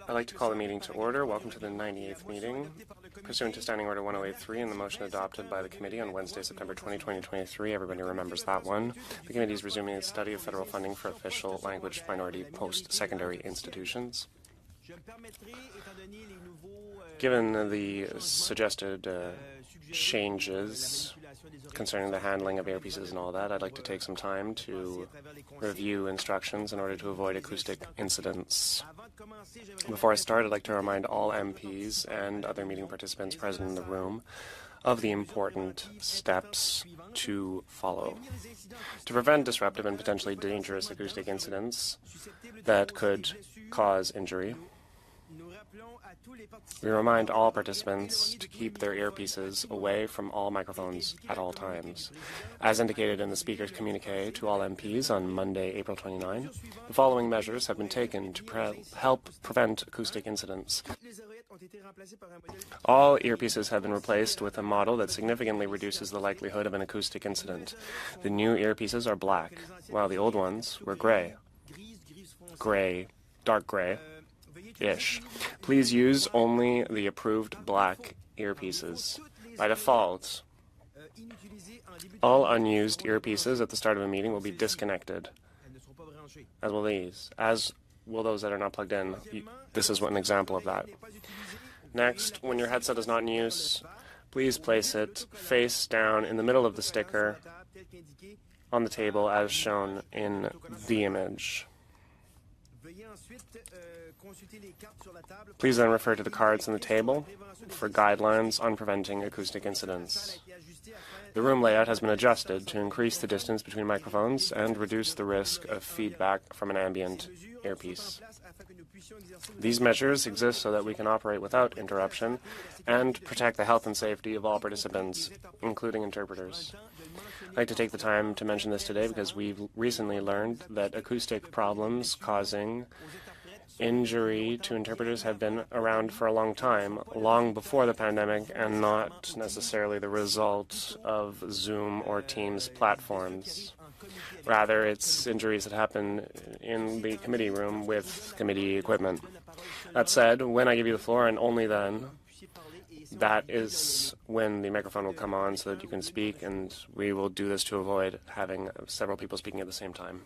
I'd like to call the meeting to order. Welcome to the 98th meeting. Pursuant to Standing Order 1083 and the motion adopted by the committee on Wednesday, September 20, 2023, everybody remembers that one. The committee is resuming its study of federal funding for official language minority post-secondary institutions. Given the suggested changes concerning the handling of earpieces and all that, I'd like to take some time to review instructions in order to avoid acoustic incidents. Before I start, I'd like to remind all MPs and other meeting participants present in the room of the important steps to follow. To prevent disruptive and potentially dangerous acoustic incidents that could cause injury, we remind all participants to keep their earpieces away from all microphones at all times. As indicated in the Speaker's communique to all MPs on Monday, April 29, the following measures have been taken to help prevent acoustic incidents. All earpieces have been replaced with a model that significantly reduces the likelihood of an acoustic incident. The new earpieces are black, while the old ones were gray, dark gray-ish. Please use only the approved black earpieces. By default, all unused earpieces at the start of a meeting will be disconnected, as will these. As will those that are not plugged in. This is an example of that. Next, when your headset is not in use, please place it face down in the middle of the sticker on the table as shown in the image. Please then refer to the cards on the table for guidelines on preventing acoustic incidents. The room layout has been adjusted to increase the distance between microphones and reduce the risk of feedback from an ambient earpiece. These measures exist so that we can operate without interruption and protect the health and safety of all participants, including interpreters. I'd like to take the time to mention this today because we've recently learned that acoustic problems causing injury to interpreters have been around for a long time, long before the pandemic, and not necessarily the result of Zoom or Teams platforms. Rather, it's injuries that happen in the committee room with committee equipment. That said, when I give you the floor, and only then, that is when the microphone will come on so that you can speak, and we will do this to avoid having several people speaking at the same time.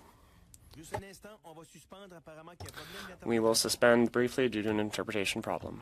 We will suspend briefly due to an interpretation problem.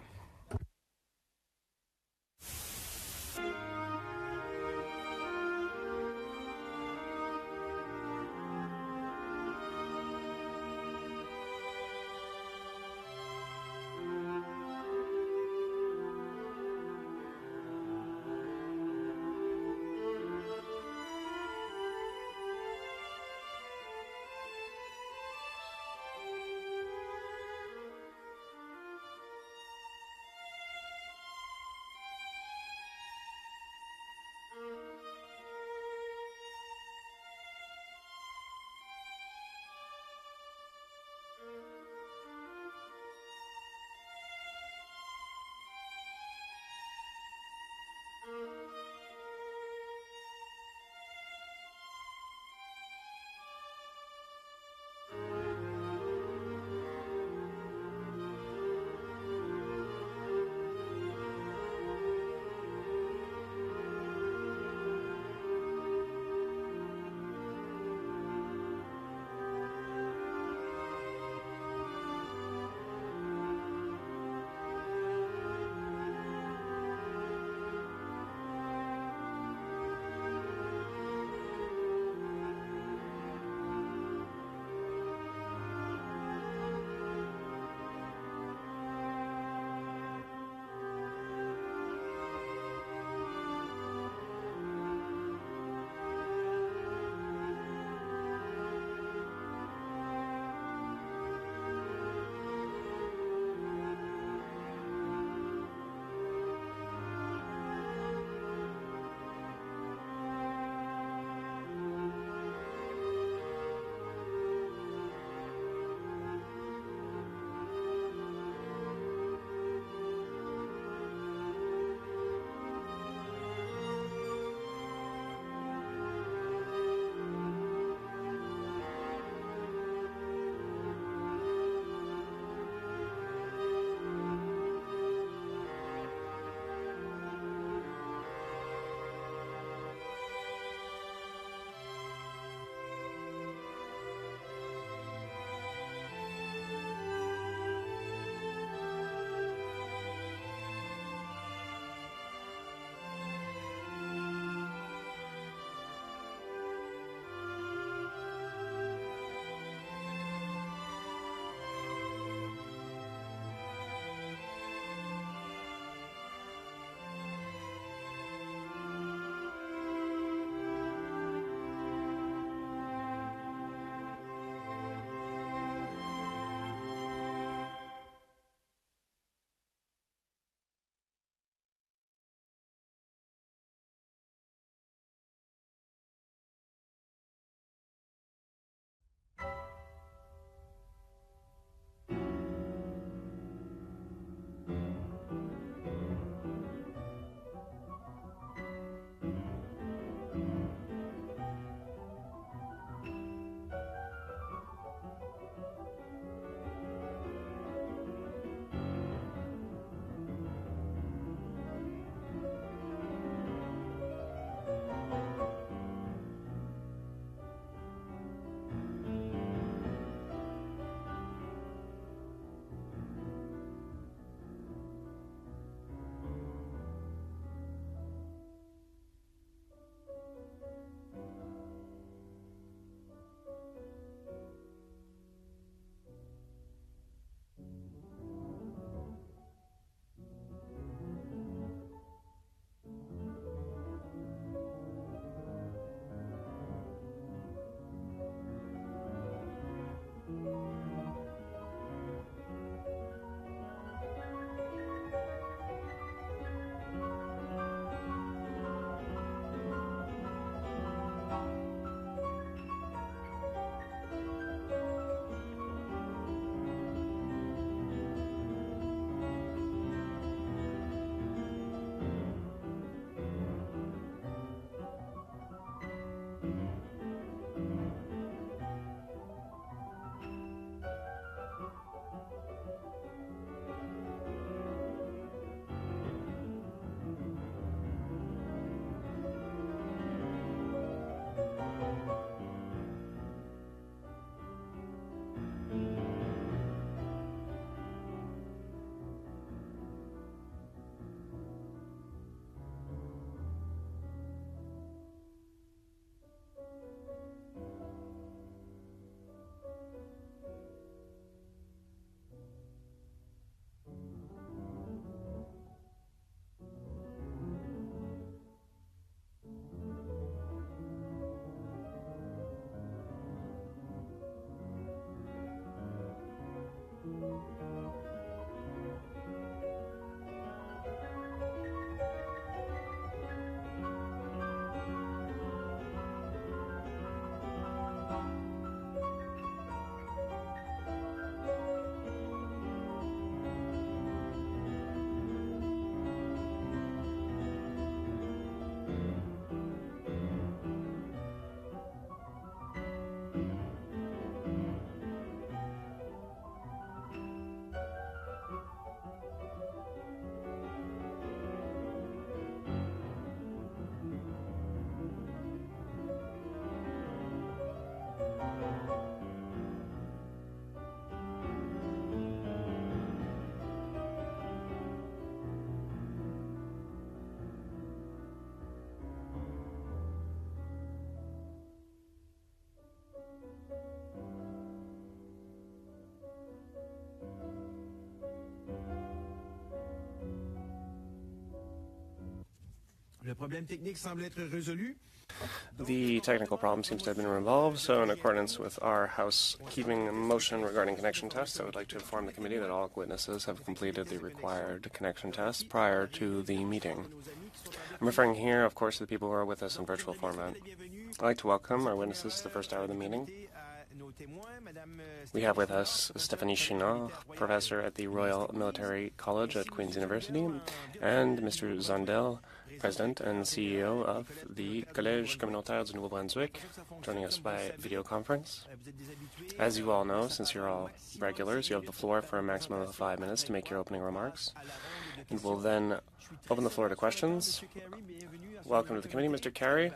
The technical problem seems to have been resolved, so in accordance with our housekeeping motion regarding connection tests, I would like to inform the committee that all witnesses have completed the required connection tests prior to the meeting. I'm referring here, of course, to the people who are with us in virtual format. I'd like to welcome our witnesses to the first hour of the meeting. We have with us Stéphanie Chinard, professor at the Royal Military College at Queen's University, and Mr. Zondel, President and CEO of the Collège Communautaire du Nouveau-Brunswick, joining us by video conference. As you all know, since you're all regulars, you have the floor for a maximum of 5 minutes to make your opening remarks, and we'll then open the floor to questions. Welcome to the committee, Mr. Carey.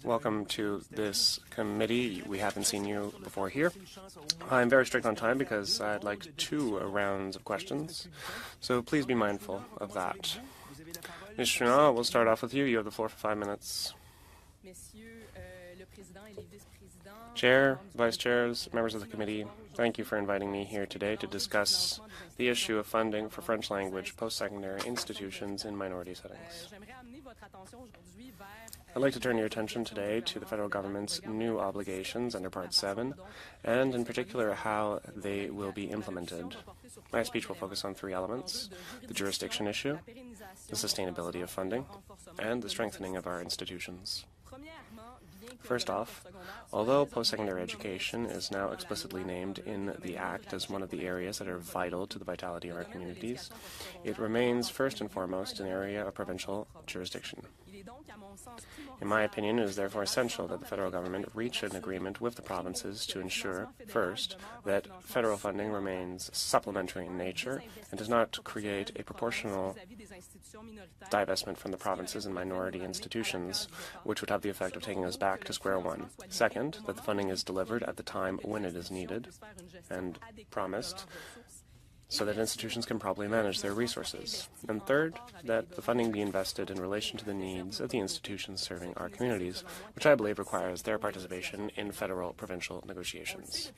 Welcome to this committee. We haven't seen you before here. I'm very strict on time because I'd like 2 rounds of questions, so please be mindful of that. Ms. Chinard, we'll start off with you. You have the floor for 5 minutes. Chair, Vice Chairs, members of the committee, thank you for inviting me here today to discuss the issue of funding for French language post-secondary institutions in minority settings. I'd like to turn your attention today to the federal government's new obligations under Part 7, and in particular how they will be implemented. My speech will focus on 3 elements: the jurisdiction issue, the sustainability of funding, and the strengthening of our institutions. First off, although post-secondary education is now explicitly named in the Act as one of the areas that are vital to the vitality of our communities, it remains first and foremost an area of provincial jurisdiction. In my opinion, it is therefore essential that the federal government reach an agreement with the provinces to ensure, first, that federal funding remains supplementary in nature and does not create a proportional divestment from the provinces and minority institutions, which would have the effect of taking us back to square one. Second, that the funding is delivered at the time when it is needed and promised, so that institutions can properly manage their resources. And third, that the funding be invested in relation to the needs of the institutions serving our communities, which I believe requires their participation in federal-provincial negotiations.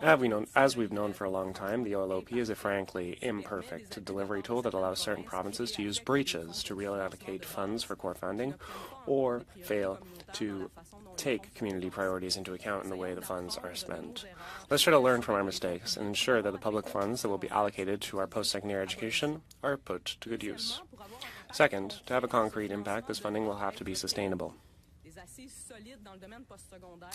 As we've known for a long time, the OLOP is a frankly imperfect delivery tool that allows certain provinces to use breaches to reallocate funds for core funding or fail to take community priorities into account in the way the funds are spent. Let's try to learn from our mistakes and ensure that the public funds that will be allocated to our post-secondary education are put to good use. Second, to have a concrete impact, this funding will have to be sustainable.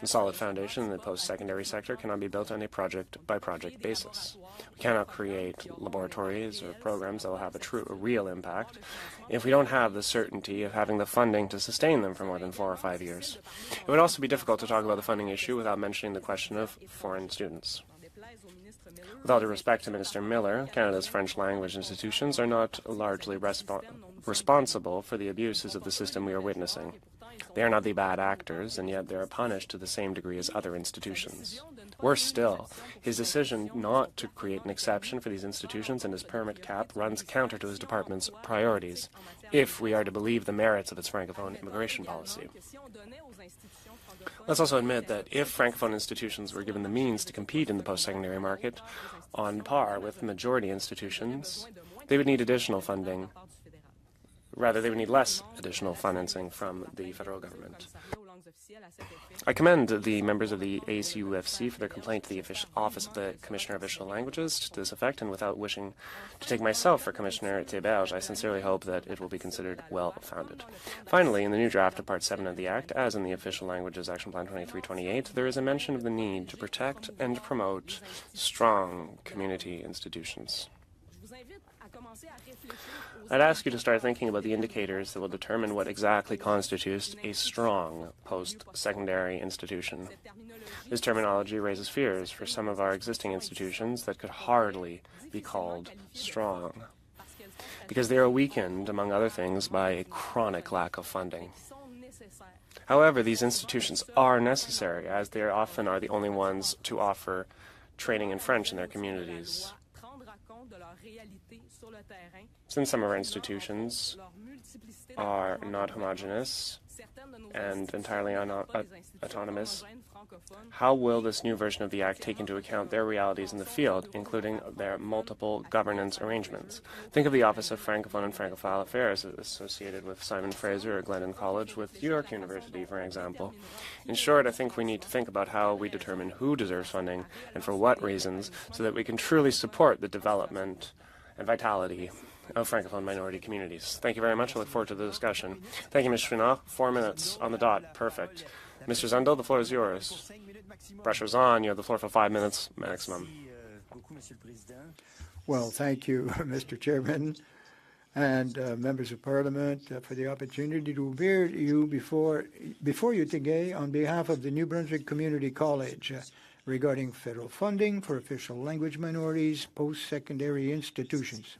A solid foundation in the post-secondary sector cannot be built on a project-by-project basis. We cannot create laboratories or programs that will have a real impact if we don't have the certainty of having the funding to sustain them for more than 4 or 5 years. It would also be difficult to talk about the funding issue without mentioning the question of foreign students. With all due respect to Minister Miller, Canada's French language institutions are not largely responsible for the abuses of the system we are witnessing. They are not the bad actors, and yet they are punished to the same degree as other institutions. Worse still, his decision not to create an exception for these institutions and his permit cap runs counter to his department's priorities, if we are to believe the merits of its Francophone immigration policy. Let's also admit that if Francophone institutions were given the means to compete in the post-secondary market on par with majority institutions, they would need additional funding. Rather, they would need less additional financing from the federal government. I commend the members of the ACUFC for their complaint to the Office of the Commissioner of Official Languages to this effect, and without wishing to take myself for Commissioner Théberge, I sincerely hope that it will be considered well-founded. Finally, in the new draft of Part 7 of the Act, as in the Official Languages Action Plan 2328, there is a mention of the need to protect and promote strong community institutions. I'd ask you to start thinking about the indicators that will determine what exactly constitutes a strong post-secondary institution. This terminology raises fears for some of our existing institutions that could hardly be called strong, because they are weakened, among other things, by a chronic lack of funding. However, these institutions are necessary, as they often are the only ones to offer training in French in their communities. Since some of our institutions are not homogeneous and entirely autonomous, how will this new version of the Act take into account their realities in the field, including their multiple governance arrangements? Think of the Office of Francophone and Francophile Affairs associated with Simon Fraser or Glendon College with York University, for example. In short, I think we need to think about how we determine who deserves funding and for what reasons, so that we can truly support the development and vitality of Francophone minority communities. Thank you very much. I look forward to the discussion. Thank you, Ms. Chouinard. 4 minutes on the dot. Perfect. Mr. Zundel, the floor is yours. Pressure's on. You have the floor for 5 minutes maximum. Well, thank you, Mr. Chairman, and members of Parliament for the opportunity to appear to you before you today on behalf of the New Brunswick Community College regarding federal funding for official language minorities post-secondary institutions.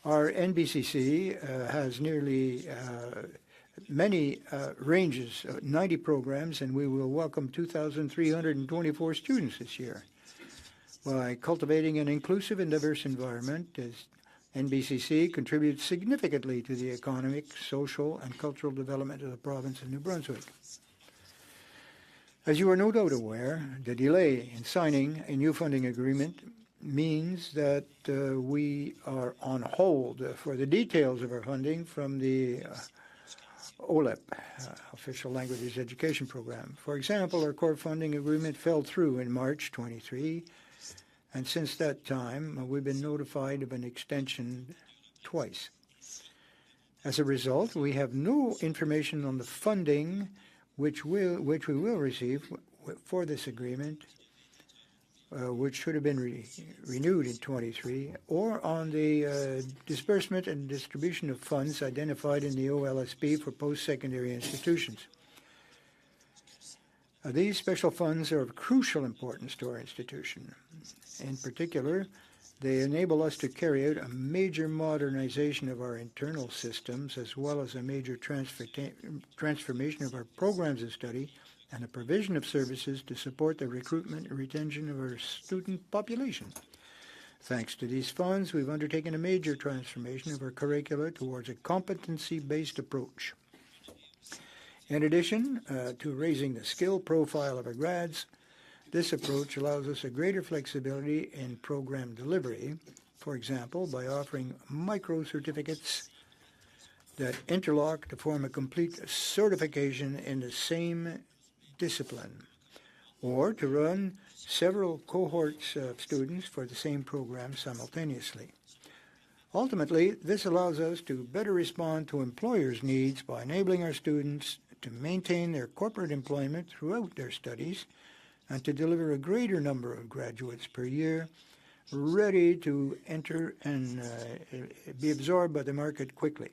Our NBCC has nearly many ranges, 90 programs, and we will welcome 2,324 students this year. By cultivating an inclusive and diverse environment, NBCC contributes significantly to the economic, social, and cultural development of the province of New Brunswick. As you are no doubt aware, the delay in signing a new funding agreement means that we are on hold for the details of our funding from the OLEP, Official Languages Education Program. For example, our core funding agreement fell through in March 23, and since that time, we've been notified of an extension twice. As a result, we have no information on the funding which we will receive for this agreement, which should have been renewed in 23, or on the disbursement and distribution of funds identified in the OLSP for post-secondary institutions. These special funds are of crucial importance to our institution. In particular, they enable us to carry out a major modernization of our internal systems, as well as a major transformation of our programs of study and the provision of services to support the recruitment and retention of our student population. Thanks to these funds, we've undertaken a major transformation of our curricula towards a competency-based approach. In addition to raising the skill profile of our grads, this approach allows us a greater flexibility in program delivery, for example, by offering micro-certificates that interlock to form a complete certification in the same discipline, or to run several cohorts of students for the same program simultaneously. Ultimately, this allows us to better respond to employers' needs by enabling our students to maintain their corporate employment throughout their studies and to deliver a greater number of graduates per year ready to enter and be absorbed by the market quickly.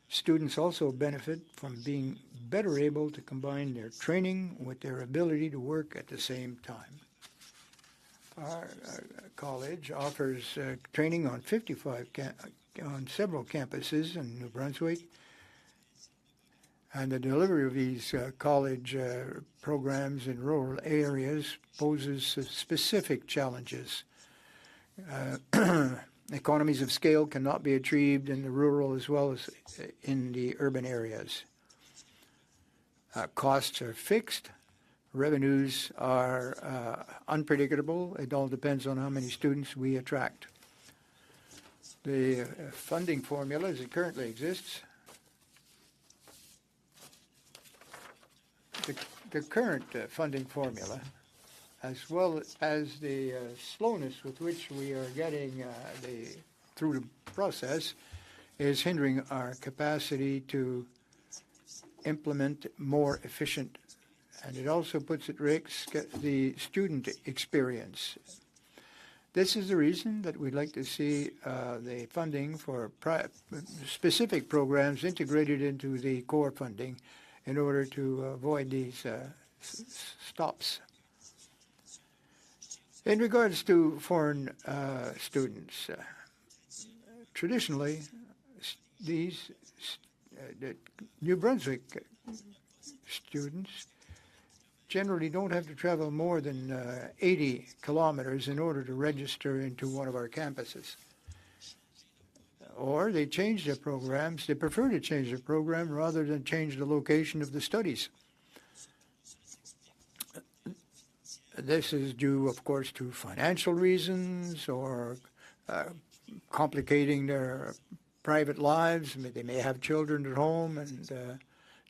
Students also benefit from being better able to combine their training with their ability to work at the same time. Our college offers training on on several campuses in New Brunswick, and the delivery of these college programs in rural areas poses specific challenges. Economies of scale cannot be achieved in the rural as well as in the urban areas. Costs are fixed. Revenues are unpredictable. It all depends on how many students we attract. The funding formula as it currently exists, the current funding formula, as well as the slowness with which we are getting through the process, is hindering our capacity to implement more efficient, and it also puts at risk the student experience. This is the reason that we'd like to see the funding for specific programs integrated into the core funding in order to avoid these stops. In regards to foreign students, traditionally, these the New Brunswick students generally don't have to travel more than 80 kilometers in order to register into one of our campuses. or they change their programs. They prefer to change their program rather than change the location of the studies. This is due, of course, to financial reasons or complicating their private lives. They may have children at home, and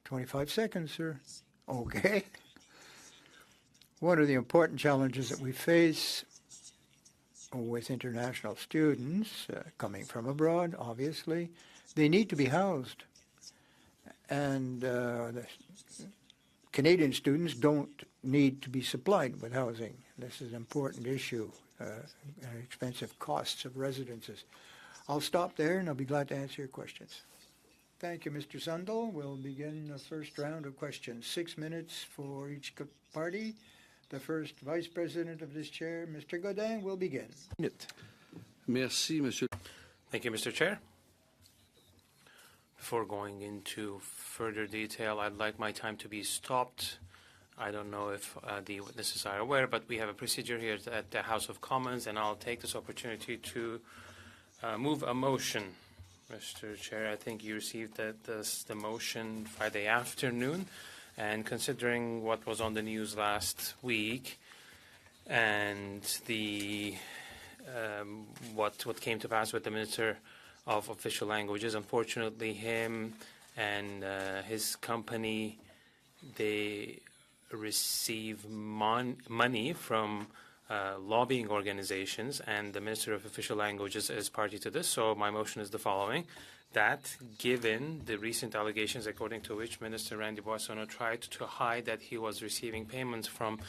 25 seconds, sir. Okay. One of the important challenges that we face with international students coming from abroad, obviously, they need to be housed. And the Canadian students don't need to be supplied with housing. This is an important issue, expensive costs of residences. I'll stop there, and I'll be glad to answer your questions. Thank you, Mr. Sundal. We'll begin the first round of questions. 6 minutes for each party. The first Vice President of this chair, Mr. Godin, will begin. Merci, Monsieur. Thank you, Mr. Chair. Before going into further detail, I'd like my time to be stopped. I don't know if the witnesses are aware, but we have a procedure here at the House of Commons, and I'll take this opportunity to move a motion. Mr. Chair, I think you received the motion Friday afternoon, and considering what was on the news last week and the what came to pass with the Minister of Official Languages, unfortunately, him and his company, they receive money from lobbying organizations, and the Minister of Official Languages is party to this. So my motion is the following: that given the recent allegations according to which Minister Randy Boissonnault tried to hide that he was receiving payments from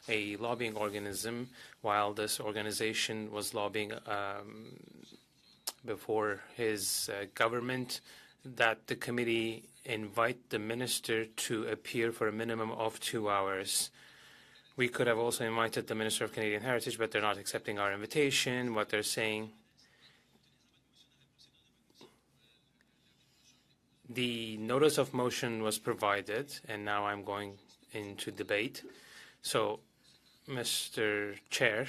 a lobbying organism while this organization was lobbying before his government, that the committee invite the minister to appear for a minimum of 2 hours. We could have also invited the Minister of Canadian Heritage, but they're not accepting our invitation. What they're saying, the notice of motion was provided, and now I'm going into debate. So, Mr. Chair,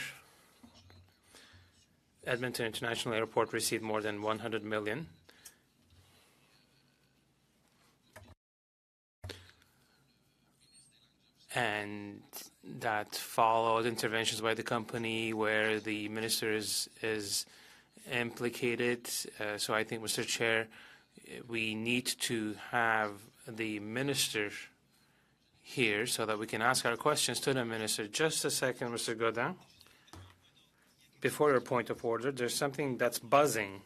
Edmonton International Airport received more than $100 million. And that followed interventions by the company where the minister is implicated. So I think, Mr. Chair, we need to have the minister here so that we can ask our questions to the minister. Just a second, Mr. Godin. Before your point of order, there's something that's buzzing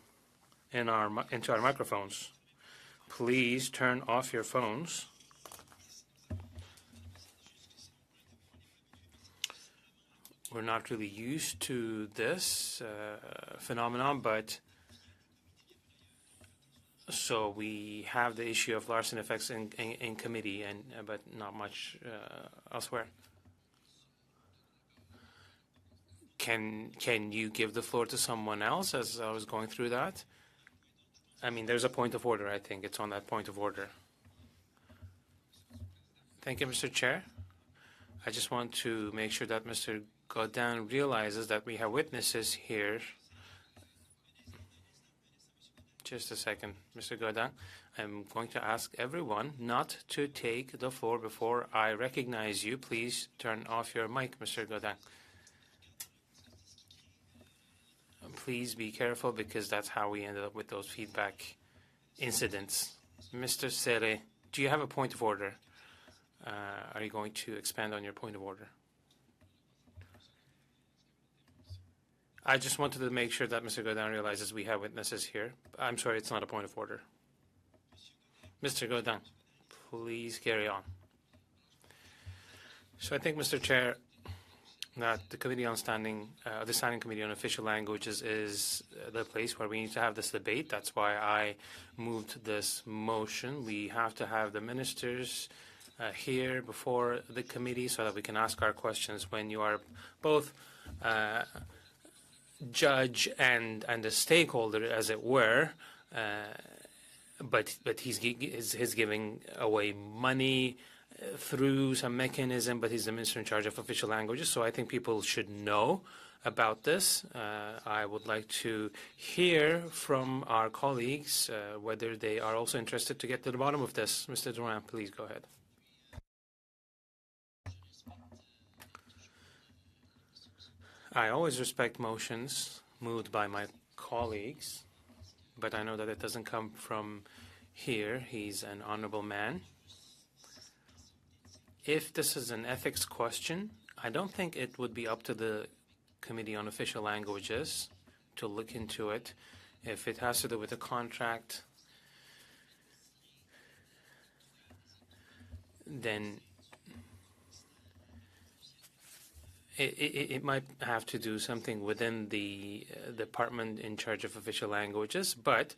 into our microphones. Please turn off your phones. We're not really used to this phenomenon, but so we have the issue of larceny effects in committee, and but not much elsewhere. Can you give the floor to someone else as I was going through that? I mean, there's a point of order. I think it's on that point of order. Thank you, Mr. Chair. I just want to make sure that Mr. Godin realizes that we have witnesses here. Just a second, Mr. Godin. I'm going to ask everyone not to take the floor before I recognize you. Please turn off your mic, Mr. Godin. Please be careful, because that's how we ended up with those feedback incidents. Mr. Serre, do you have a point of order? Are you going to expand on your point of order? I just wanted to make sure that Mr. Godin realizes we have witnesses here. I'm sorry, it's not a point of order. Mr. Godin, please carry on. So I think, Mr. Chair, that the Committee on the Standing Committee on Official Languages is the place where we need to have this debate. That's why I moved this motion. We have to have the ministers here before the committee so that we can ask our questions. When you are both judge and a stakeholder, as it were, but he's giving away money through some mechanism, but he's the minister in charge of official languages, so I think people should know about this. I would like to hear from our colleagues whether they are also interested to get to the bottom of this. Mr. Duran, please go ahead. I always respect motions moved by my colleagues, but I know that it doesn't come from here. He's an honorable man. If this is an ethics question, I don't think it would be up to the Committee on Official Languages to look into it. If it has to do with a contract, then it might have to do something within the department in charge of official languages, but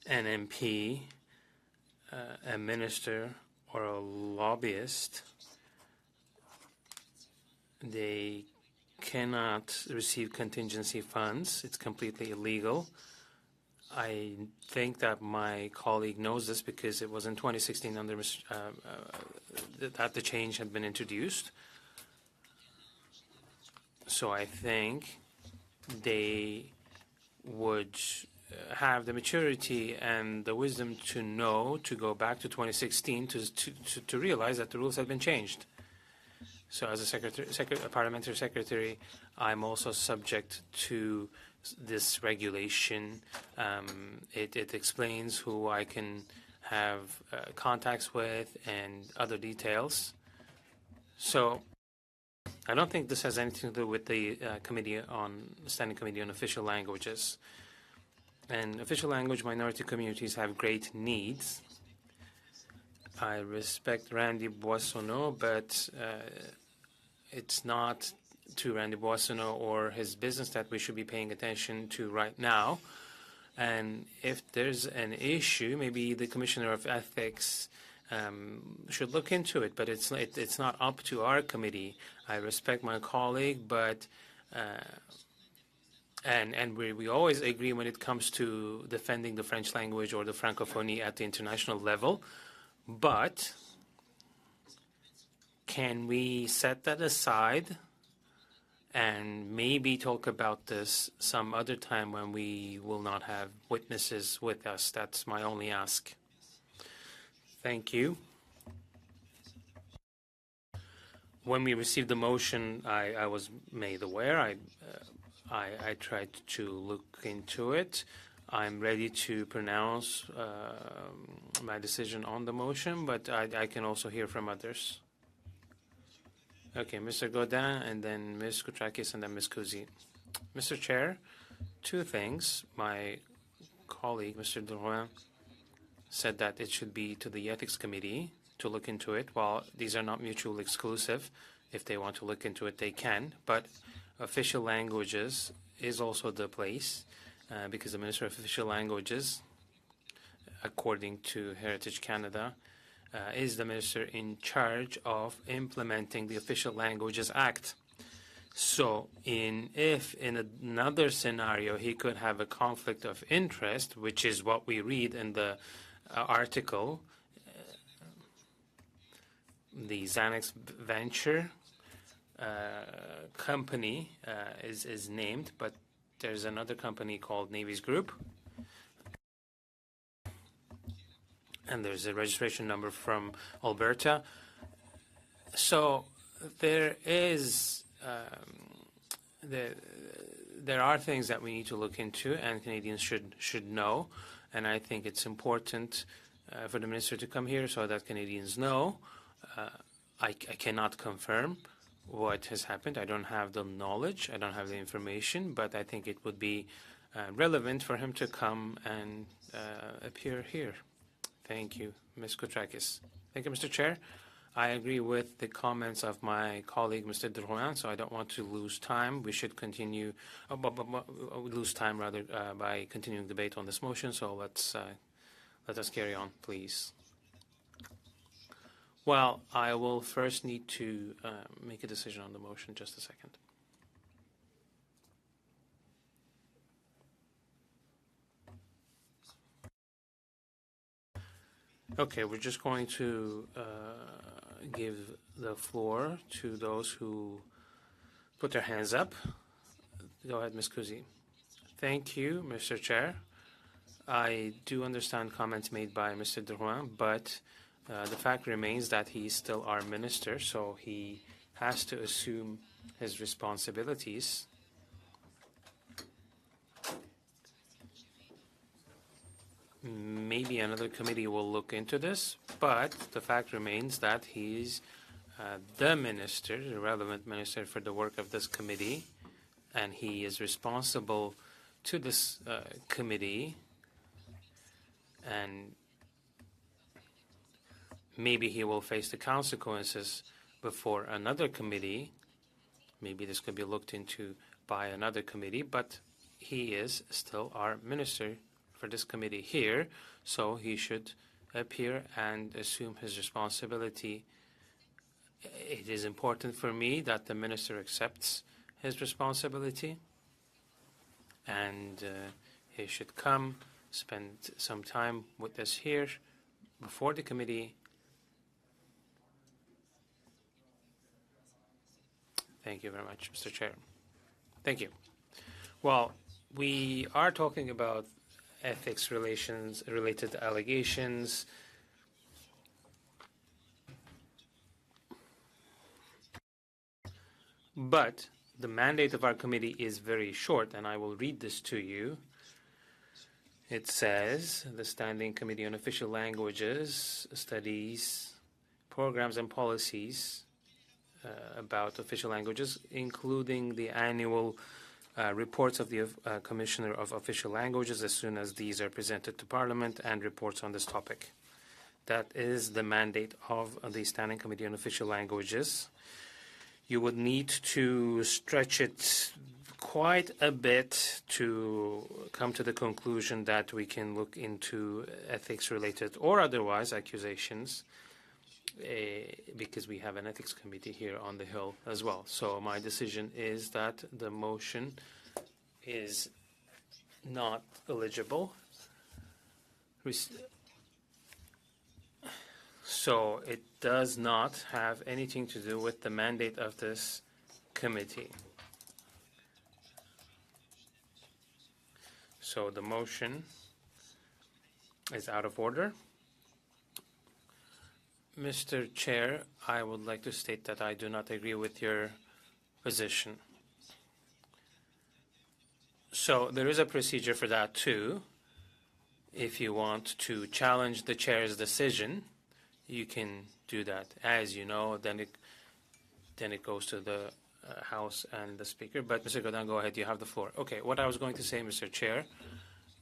an MP, a minister, or a lobbyist, they cannot receive contingency funds. It's completely illegal. I think that my colleague knows this because it was in 2016 under that the change had been introduced. So I think they would have the maturity and the wisdom to know to go back to 2016 to realize that the rules have been changed. So as a parliamentary secretary, I'm also subject to this regulation. It explains who I can have contacts with and other details. So I don't think this has anything to do with the Standing Committee on Official Languages. And official language minority communities have great needs. I respect Randy Boissonnault, but it's not to Randy Boissonnault or his business that we should be paying attention to right now. And if there's an issue, maybe the Commissioner of Ethics should look into it, but it's not up to our committee. I respect my colleague, but and we always agree when it comes to defending the French language or the Francophonie at the international level, but can we set that aside and maybe talk about this some other time when we will not have witnesses with us? That's my only ask. Thank you. When we received the motion, I was made aware. I tried to look into it. I'm ready to pronounce my decision on the motion, but I can also hear from others. Okay, Mr. Godin, and then Ms. Koutrakis, and then Ms. Kuzi. Mr. Chair, two things. My colleague, Mr. Drouin, said that it should be to the Ethics Committee to look into it. While these are not mutually exclusive, if they want to look into it, they can. But official languages is also the place because the Minister of Official Languages, according to Heritage Canada, is the minister in charge of implementing the Official Languages Act. So if in another scenario he could have a conflict of interest, which is what we read in the article, the Xanax Venture company is named, but there's another company called Navy's Group, and there's a registration number from Alberta. So there is there are things that we need to look into, and Canadians should know. And I think it's important for the minister to come here so that Canadians know. I cannot confirm what has happened. I don't have the knowledge. I don't have the information, but I think it would be relevant for him to come and appear here. Thank you, Ms. Koutrakis. Thank you, Mr. Chair. I agree with the comments of my colleague, Mr. Drouin, so I don't want to lose time. We should continue, lose time rather, by continuing debate on this motion. So let us carry on, please. Well, I will first need to make a decision on the motion. Just a second. Okay, we're just going to give the floor to those who put their hands up. Go ahead, Ms. Kuzi. Thank you, Mr. Chair. I do understand comments made by Mr. Drouin, but the fact remains that he's still our minister, so he has to assume his responsibilities. Maybe another committee will look into this, but the fact remains that he's the minister, the relevant minister for the work of this committee, and he is responsible to this committee, and maybe he will face the consequences before another committee. Maybe this could be looked into by another committee, but he is still our minister for this committee here, so he should appear and assume his responsibility. It is important for me that the minister accepts his responsibility, and he should come, spend some time with us here before the committee. Thank you very much, Mr. Chair. Thank you. Well, we are talking about ethics related allegations. But the mandate of our committee is very short, and I will read this to you. It says, the Standing Committee on Official Languages studies programs and policies about official languages, including the annual reports of the Commissioner of Official Languages as soon as these are presented to Parliament, and reports on this topic. That is the mandate of the Standing Committee on Official Languages. You would need to stretch it quite a bit to come to the conclusion that we can look into ethics-related or otherwise accusations, because we have an ethics committee here on the Hill as well. So my decision is that the motion is not eligible. So it does not have anything to do with the mandate of this committee. So the motion is out of order. Mr. Chair, I would like to state that I do not agree with your position. So there is a procedure for that too. If you want to challenge the chair's decision, you can do that. As you know, then it goes to the House and the Speaker. But Mr. Godin, go ahead. You have the floor. Okay. What I was going to say, Mr. Chair,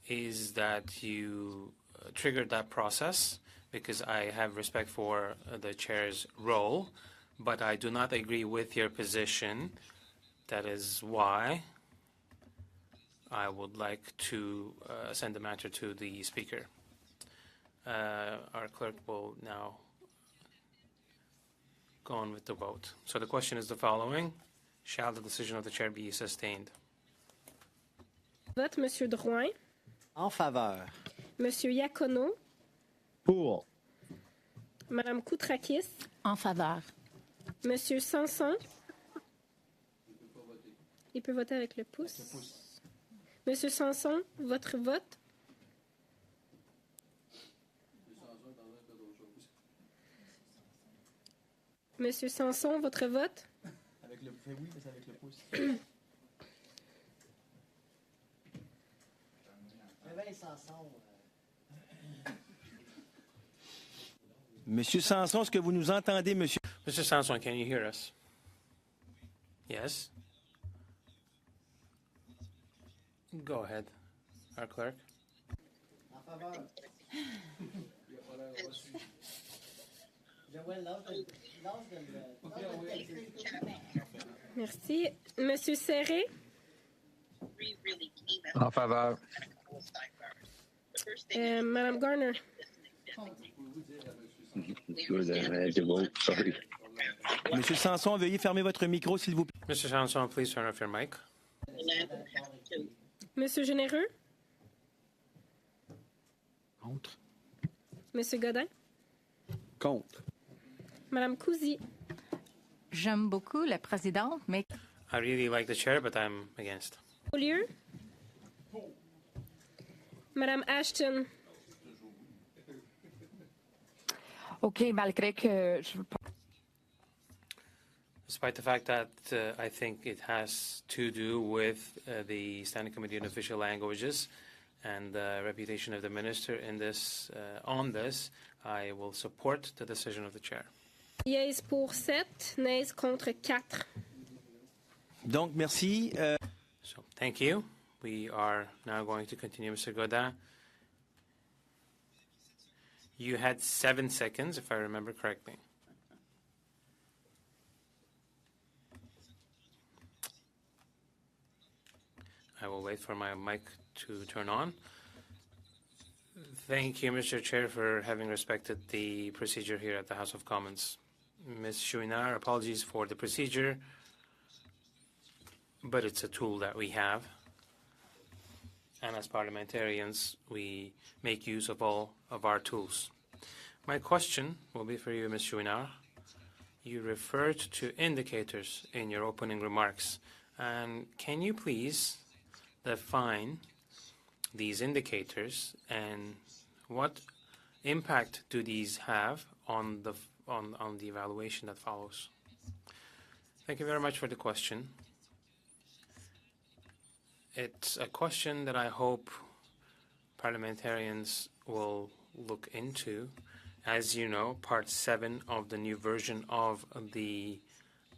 is that you triggered that process because I have respect for the chair's role, but I do not agree with your position. That is why I would like to send the matter to the Speaker. Our clerk will now go on with the vote. So the question is the following. Shall the decision of the chair be sustained? Vote, Monsieur Drouin. En faveur. Monsieur Iacono. Pour. Madame Koutrakis. En faveur. Monsieur Sanson. Il peut voter avec le pouce. Monsieur Sanson, votre vote. Monsieur Sanson, votre vote. Avec le oui, mais c'est avec le pouce. Réveille Sanson. Monsieur Sanson, est-ce que vous nous entendez, monsieur? Mr. Sanson, can you hear us? Yes? Go ahead, our clerk. En faveur. Merci. Monsieur Serré. En faveur. Madame Garner. Sorry. Monsieur Sanson, veuillez fermer votre micro, s'il vous plaît. Mr. Sanson, please turn off your mic. Monsieur Généreux. Contre. Monsieur Godin. Contre. Madame Cousy. J'aime beaucoup la présidente, mais I really like the chair, but I'm against. Beaulieu. Madame Ashton. OK, malgré que je veux pas. Despite the fact that I think it has to do with the Standing Committee on Official Languages and the reputation of the minister in this, on this, I will support the decision of the chair. Yeas pour 7, nays contre 4. Donc, merci. So, thank you. We are now going to continue, Mr. Godin. You had 7 seconds, if I remember correctly. I will wait for my mic to turn on. Thank you, Mr. Chair, for having respected the procedure here at the House of Commons. Ms. Chouinard, apologies for the procedure, but it's a tool that we have. And as parliamentarians, we make use of all of our tools. My question will be for you, Ms. Chouinard. You referred to indicators in your opening remarks. And can you please define these indicators and what impact do these have on the evaluation that follows? Thank you very much for the question. It's a question that I hope parliamentarians will look into. As you know, Part 7 of the new version of the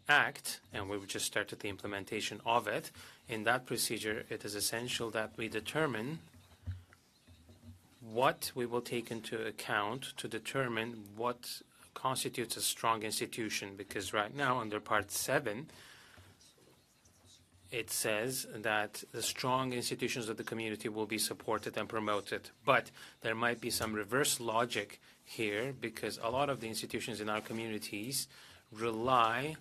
Act, and we've just started the implementation of it. In that procedure, it is essential that we determine what we will take into account to determine what constitutes a strong institution, because right now, under Part 7, it says that the strong institutions of the community will be supported and promoted. But there might be some reverse logic here, because a lot of the institutions in our communities rely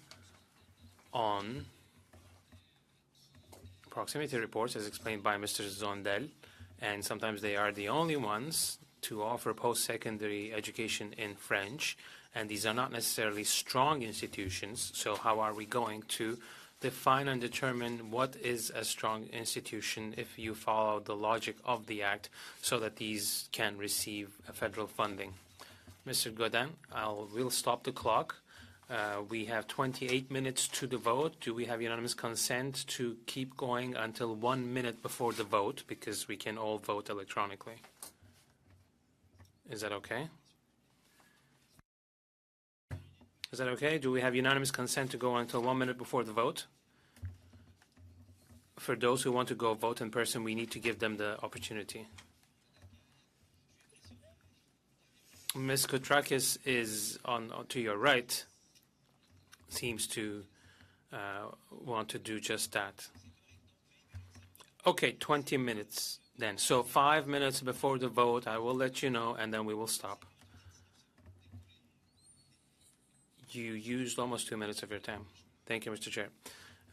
on proximity reports, as explained by Mr. Zondel, and sometimes they are the only ones to offer post-secondary education in French, and these are not necessarily strong institutions. So how are we going to define and determine what is a strong institution if you follow the logic of the Act so that these can receive federal funding? Mr. Godin, we'll stop the clock. We have 28 minutes to the vote. Do we have unanimous consent to keep going until 1 minute before the vote, because we can all vote electronically? Is that okay? Is that okay? Do we have unanimous consent to go until 1 minute before the vote? For those who want to go vote in person, we need to give them the opportunity. Ms. Koutrakis is to your right, seems to want to do just that. Okay, 20 minutes then. So 5 minutes before the vote, I will let you know, and then we will stop. You used almost 2 minutes of your time. Thank you, Mr. Chair.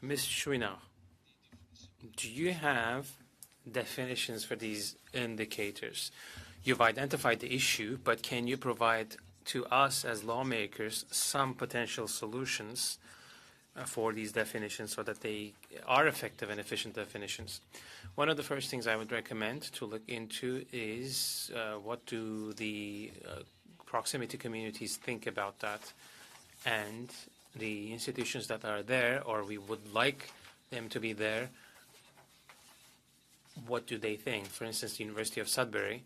Ms. Chouinard, do you have definitions for these indicators? You've identified the issue, but can you provide to us as lawmakers some potential solutions for these definitions so that they are effective and efficient definitions? One of the first things I would recommend to look into is what do the proximity communities think about that, and the institutions that are there, or we would like them to be there, what do they think? For instance, the University of Sudbury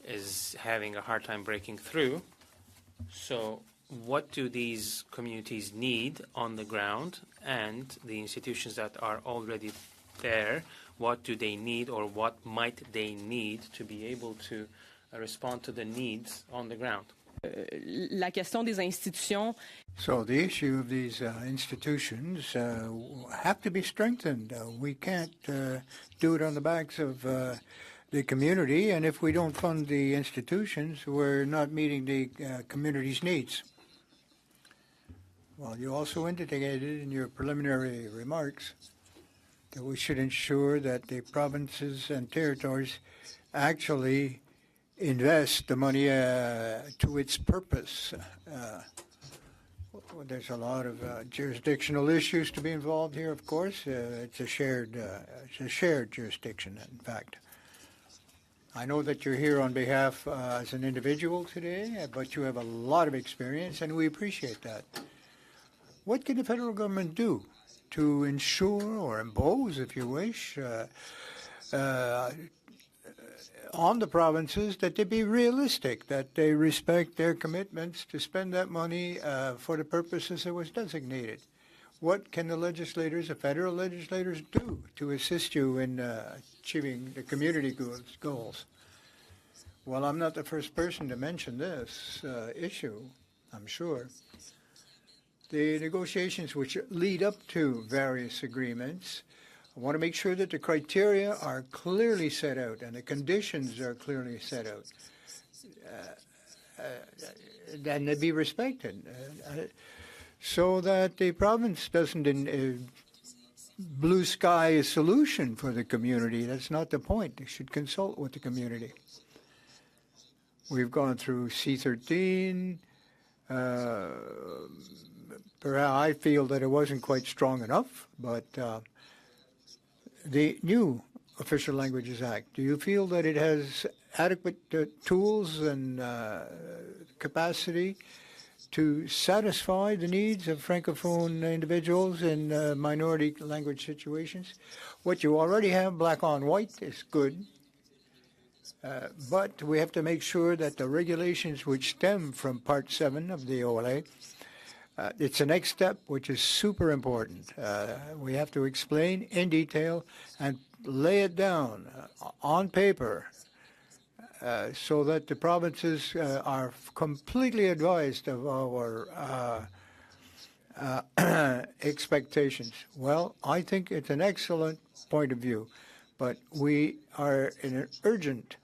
is having a hard time breaking through. So what do these communities need on the ground, and the institutions that are already there, what do they need, or what might they need to be able to respond to the needs on the ground? La question des institutions. So the issue of these institutions have to be strengthened. We can't do it on the backs of the community, and if we don't fund the institutions, we're not meeting the community's needs. Well, you also indicated in your preliminary remarks that we should ensure that the provinces and territories actually invest the money to its purpose. There's a lot of jurisdictional issues to be involved here, of course. It's a shared jurisdiction, in fact. I know that you're here on behalf as an individual today, but you have a lot of experience, and we appreciate that. What can the federal government do to ensure or impose, if you wish, on the provinces that they be realistic, that they respect their commitments to spend that money for the purposes it was designated? What can the legislators, the federal legislators, do to assist you in achieving the community goals? Well, I'm not the first person to mention this issue, I'm sure. The negotiations which lead up to various agreements, I want to make sure that the criteria are clearly set out and the conditions are clearly set out, and they be respected, so that the province doesn't blue sky a solution for the community. That's not the point. They should consult with the community. We've gone through C-13. Perhaps I feel that it wasn't quite strong enough, but the new Official Languages Act, do you feel that it has adequate tools and capacity to satisfy the needs of Francophone individuals in minority language situations? What you already have, black on white, is good. But we have to make sure that the regulations which stem from Part 7 of the OLA, it's the next step, which is super important. We have to explain in detail and lay it down on paper so that the provinces are completely advised of our expectations. Well, I think it's an excellent point of view, but we are in an urgent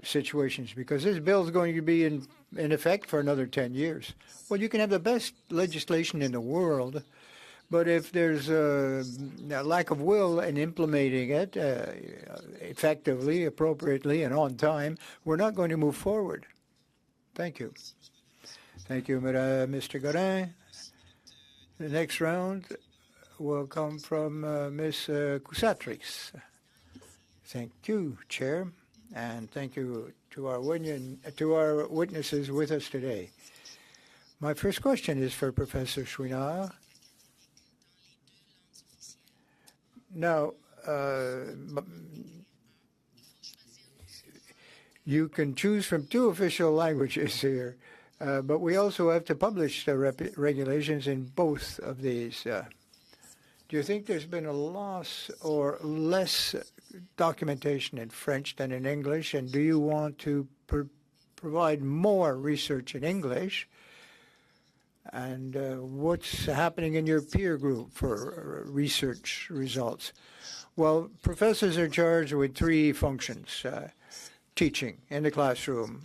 situations because this bill is going to be in effect for another 10 years. Well, you can have the best legislation in the world, but if there's a lack of will in implementing it effectively, appropriately, and on time, we're not going to move forward. Thank you. Thank you, Mr. Garin. The next round will come from Ms. Kusatrix. Thank you, Chair, and thank you to our witnesses with us today. My first question is for Professor Chouinard. Now, you can choose from two official languages here, but we also have to publish the regulations in both of these. Do you think there's been a loss or less documentation in French than in English, and do you want to provide more research in English? And what's happening in your peer group for research results? Well, professors are charged with three functions. Teaching in the classroom.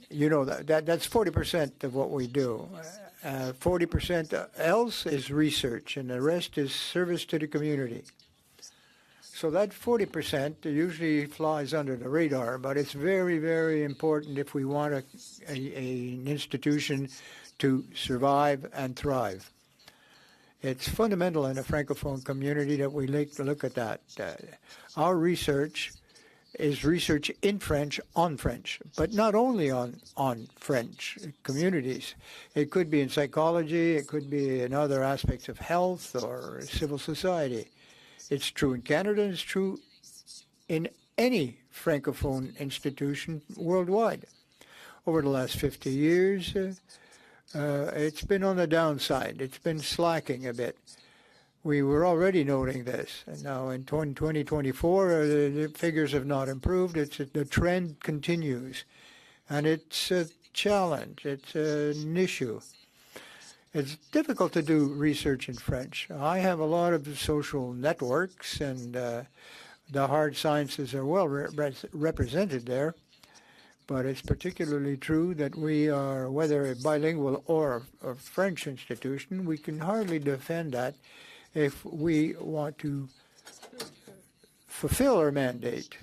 You know, that's 40% of what we do. 40% else is research, and the rest is service to the community. So that 40% usually flies under the radar, but it's very, very important if we want an institution to survive and thrive. It's fundamental in a Francophone community that we look at that. Our research is research in French, on French, but not only on French communities. It could be in psychology, it could be in other aspects of health or civil society. It's true in Canada, it's true in any Francophone institution worldwide. Over the last 50 years, it's been on the downside. It's been slacking a bit. We were already noting this. And now in 2024, the figures have not improved. The trend continues. And it's a challenge. It's an issue. It's difficult to do research in French. I have a lot of social networks, and the hard sciences are well represented there. But it's particularly true that we are, whether a bilingual or a French institution, we can hardly defend that if we want to fulfill our mandate.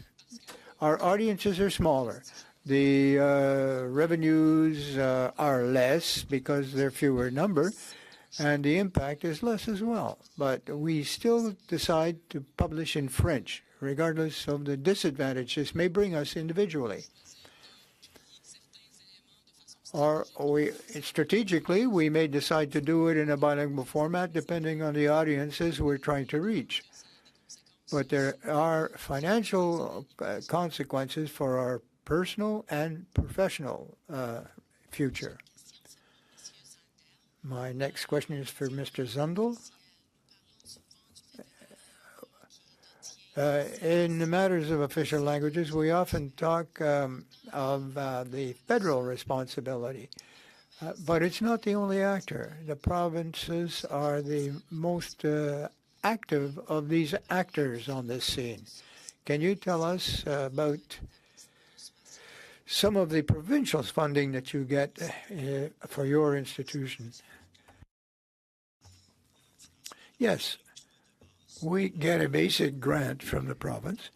our audiences are smaller. The revenues are less because they're fewer in number, and the impact is less as well. But we still decide to publish in French, regardless of the disadvantage this may bring us individually. Or strategically, we may decide to do it in a bilingual format depending on the audiences we're trying to reach. But there are financial consequences for our personal and professional future. My next question is for Mr. Zundel. In the matters of official languages, we often talk of the federal responsibility, but it's not the only actor. The provinces are the most active of these actors on this scene. Can you tell us about some of the provincial funding that you get for your institution? Yes. We get a basic grant from the province.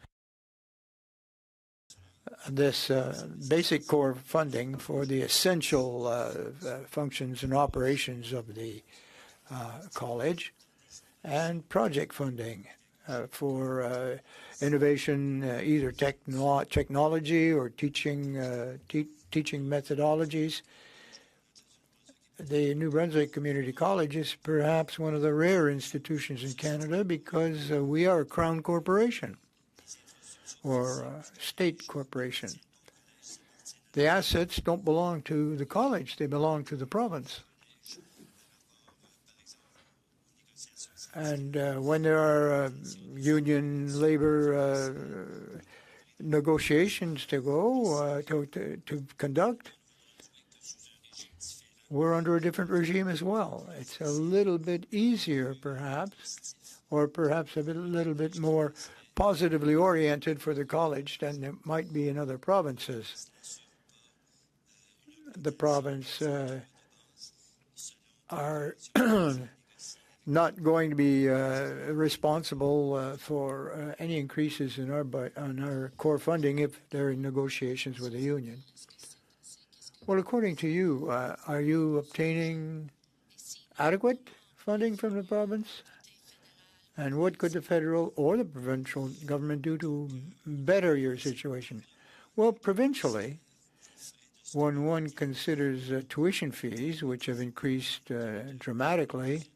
This basic core funding for the essential functions and operations of the college, and project funding for innovation, either technology or teaching teaching methodologies. The New Brunswick Community College is perhaps one of the rare institutions in Canada because we are a Crown corporation or a state corporation. The assets don't belong to the college, they belong to the province. And when there are union labor negotiations to go, to conduct, we're under a different regime as well. It's a little bit easier, perhaps, or perhaps a little bit more positively oriented for the college than it might be in other provinces. The province are not going to be responsible for any increases in our core funding if they're in negotiations with the union. Well, according to you, are you obtaining adequate funding from the province? And what could the federal or the provincial government do to better your situation? Well, provincially, when one considers tuition fees, which have increased dramatically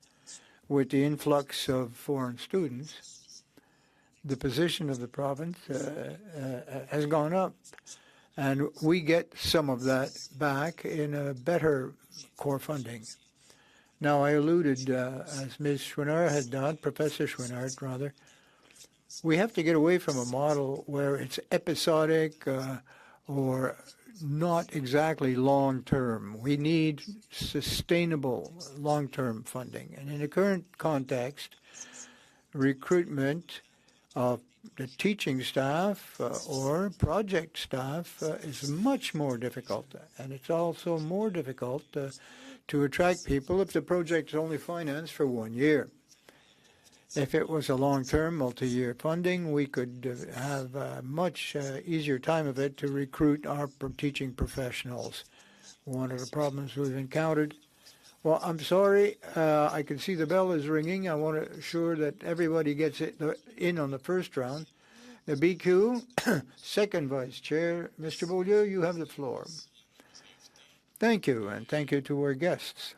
with the influx of foreign students, the position of the province has gone up. And we get some of that back in a better core funding. Now, I alluded, as Ms. Chouinard had done, Professor Chouinard, rather, we have to get away from a model where it's episodic or not exactly long-term. We need sustainable long-term funding. And in the current context, recruitment of the teaching staff or project staff is much more difficult, and it's also more difficult to attract people if the project is only financed for 1 year. If it was a long-term, multi-year funding, we could have a much easier time of it to recruit our teaching professionals. One of the problems we've encountered. Well, I'm sorry, I can see the bell is ringing. I want to ensure that everybody gets in on the first round. The BQ, second vice chair, Mr. Beaulieu, you have the floor. Thank you, and thank you to our guests.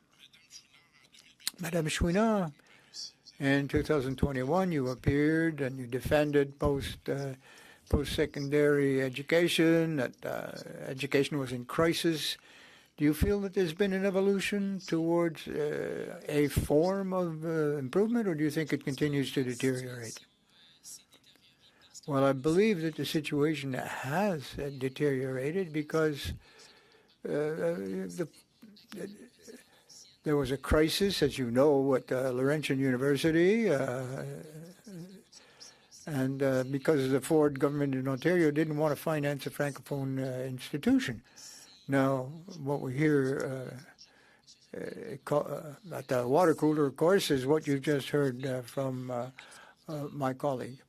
Madame Chouinard, in 2021, you appeared and you defended post-secondary education, that education was in crisis. Do you feel that there's been an evolution towards a form of improvement, or do you think it continues to deteriorate? Well, I believe that the situation has deteriorated because there was a crisis, as you know, at Laurentian University, and because the Ford government in Ontario didn't want to finance a Francophone institution. Now, what we hear at the water cooler, of course, is what you just heard from my colleague.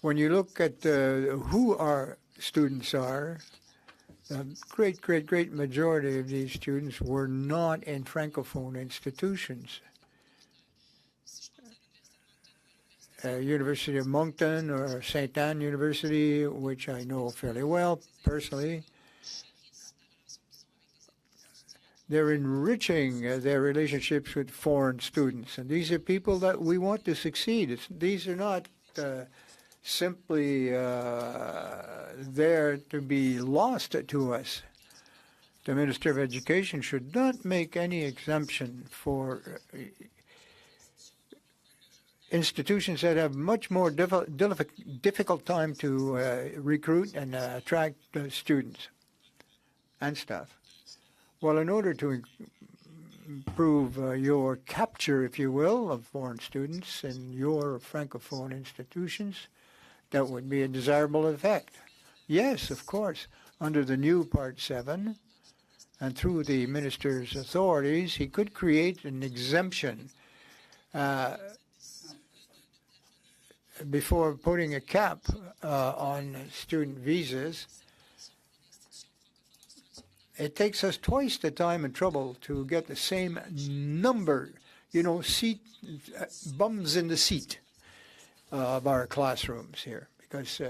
when you look at who our students are, the great majority of these students were not in Francophone institutions. University of Moncton or St. Anne University, which I know fairly well personally, they're enriching their relationships with foreign students. And these are people that we want to succeed. These are not simply there to be lost to us. The Minister of Education should not make any exemption for institutions that have much more difficult time to recruit and attract students and staff. Well, in order to improve your capture, if you will, of foreign students in your Francophone institutions, that would be a desirable effect. Yes, of course, under the new Part 7 and through the minister's authorities, he could create an exemption before putting a cap on student visas. It takes us twice the time and trouble to get the same number, seat bums in the seat of our classrooms here, because,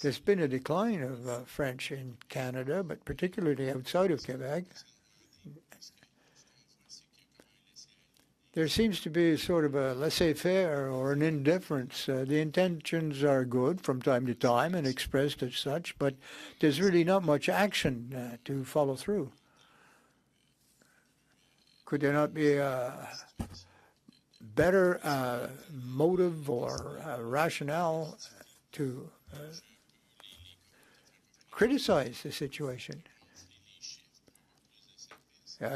there's been a decline of French in Canada, but particularly outside of Quebec. There seems to be sort of a laissez-faire or an indifference. The intentions are good from time to time and expressed as such, but there's really not much action to follow through. Could there not be a better motive or rationale to criticize the situation?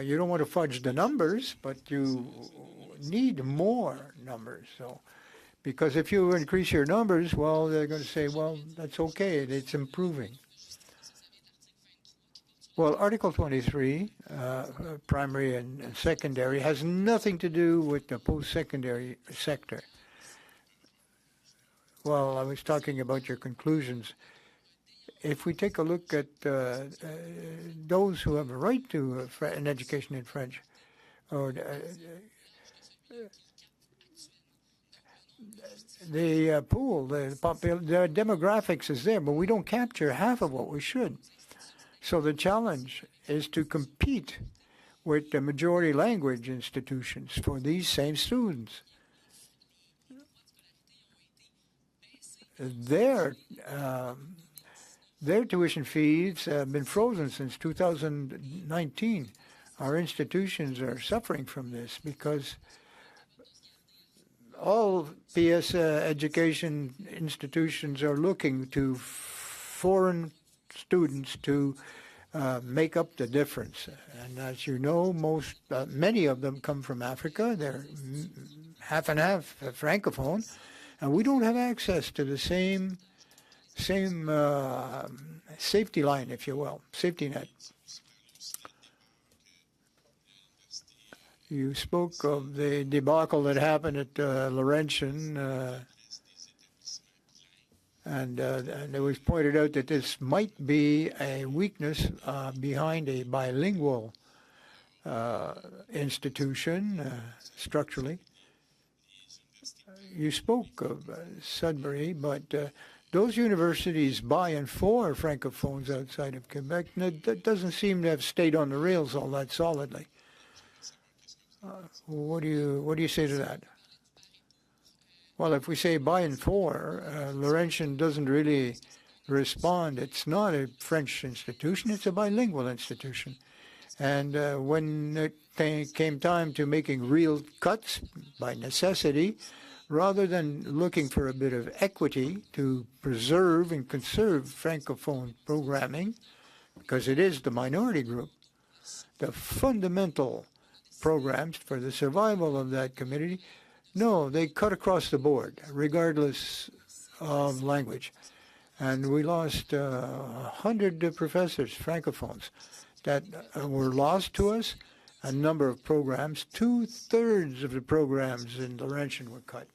You don't want to fudge the numbers, but you need more numbers. So, because if you increase your numbers, well, they're going to say, well, that's okay, it's improving. Well, Article 23, primary and secondary, has nothing to do with the post-secondary sector. Well, I was talking about your conclusions. If we take a look at those who have a right to an education in French, or the pool, the demographics is there, but we don't capture half of what we should. So the challenge is to compete with the majority language institutions for these same students. Their tuition fees have been frozen since 2019. Our institutions are suffering from this because all PS education institutions are looking to foreign students to make up the difference. And as you know, many of them come from Africa. They're half and half Francophone, and we don't have access to the same safety line, if you will, safety net. You spoke of the debacle that happened at Laurentian, and it was pointed out that this might be a weakness behind a bilingual institution structurally. You spoke of Sudbury, but those universities by and for Francophones outside of Quebec, that doesn't seem to have stayed on the rails all that solidly. What do you say to that? Well, if we say by and for, Laurentian doesn't really respond. It's not a French institution, it's a bilingual institution. And when it came time to making real cuts by necessity, rather than looking for a bit of equity to preserve and conserve Francophone programming, because it is the minority group, the fundamental programs for the survival of that community, no, they cut across the board, regardless of language. And we lost 100 professors, Francophones, that were lost to us, a number of programs. 2/3 of the programs in Laurentian were cut.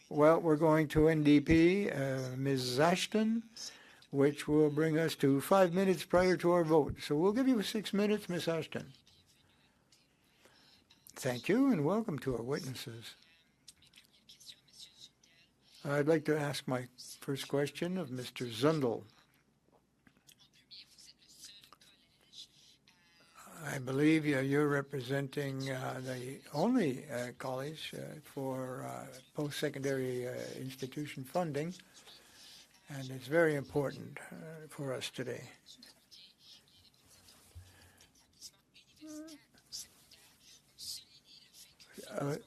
Well, we're going to NDP, Ms. Ashton, which will bring us to 5 minutes prior to our vote. So we'll give you 6 minutes, Ms. Ashton. Thank you, and welcome to our witnesses. I'd like to ask my first question of Mr. Zundel. I believe you're representing the only college for post-secondary institution funding, and it's very important for us today.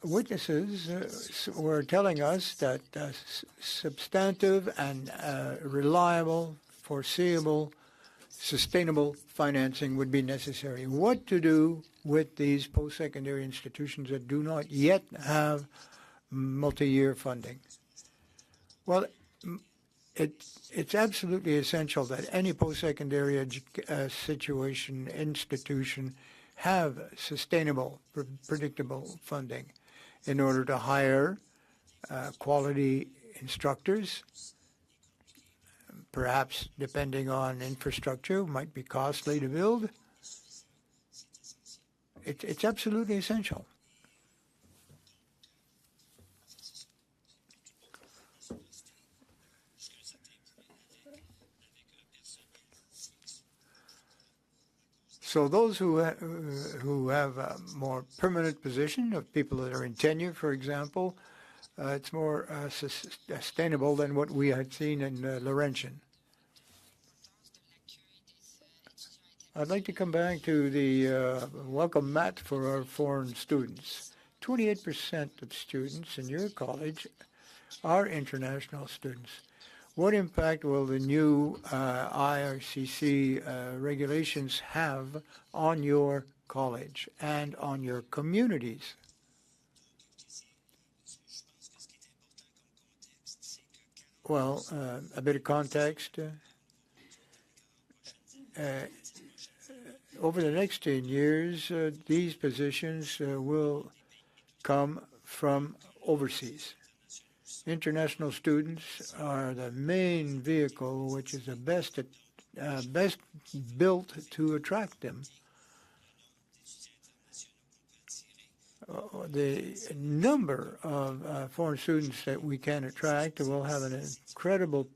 Witnesses were telling us that substantive and reliable, foreseeable, sustainable financing would be necessary. What to do with these post-secondary institutions that do not yet have multi-year funding? Well, it's absolutely essential that any post-secondary institution have sustainable, predictable funding in order to hire quality instructors. Perhaps, depending on infrastructure, might be costly to build. It's absolutely essential. So those who have a more permanent position, of people that are in tenure, for example, it's more sustainable than what we had seen in Laurentian. I'd like to come back to the welcome mat for our foreign students. 28% of students in your college are international students. What impact will the new IRCC regulations have on your college and on your communities? Well, a bit of context. Over the next 10 years, these positions will come from overseas. International students are the main vehicle, which is the best built to attract them. The number of foreign students that we can attract will have an incredible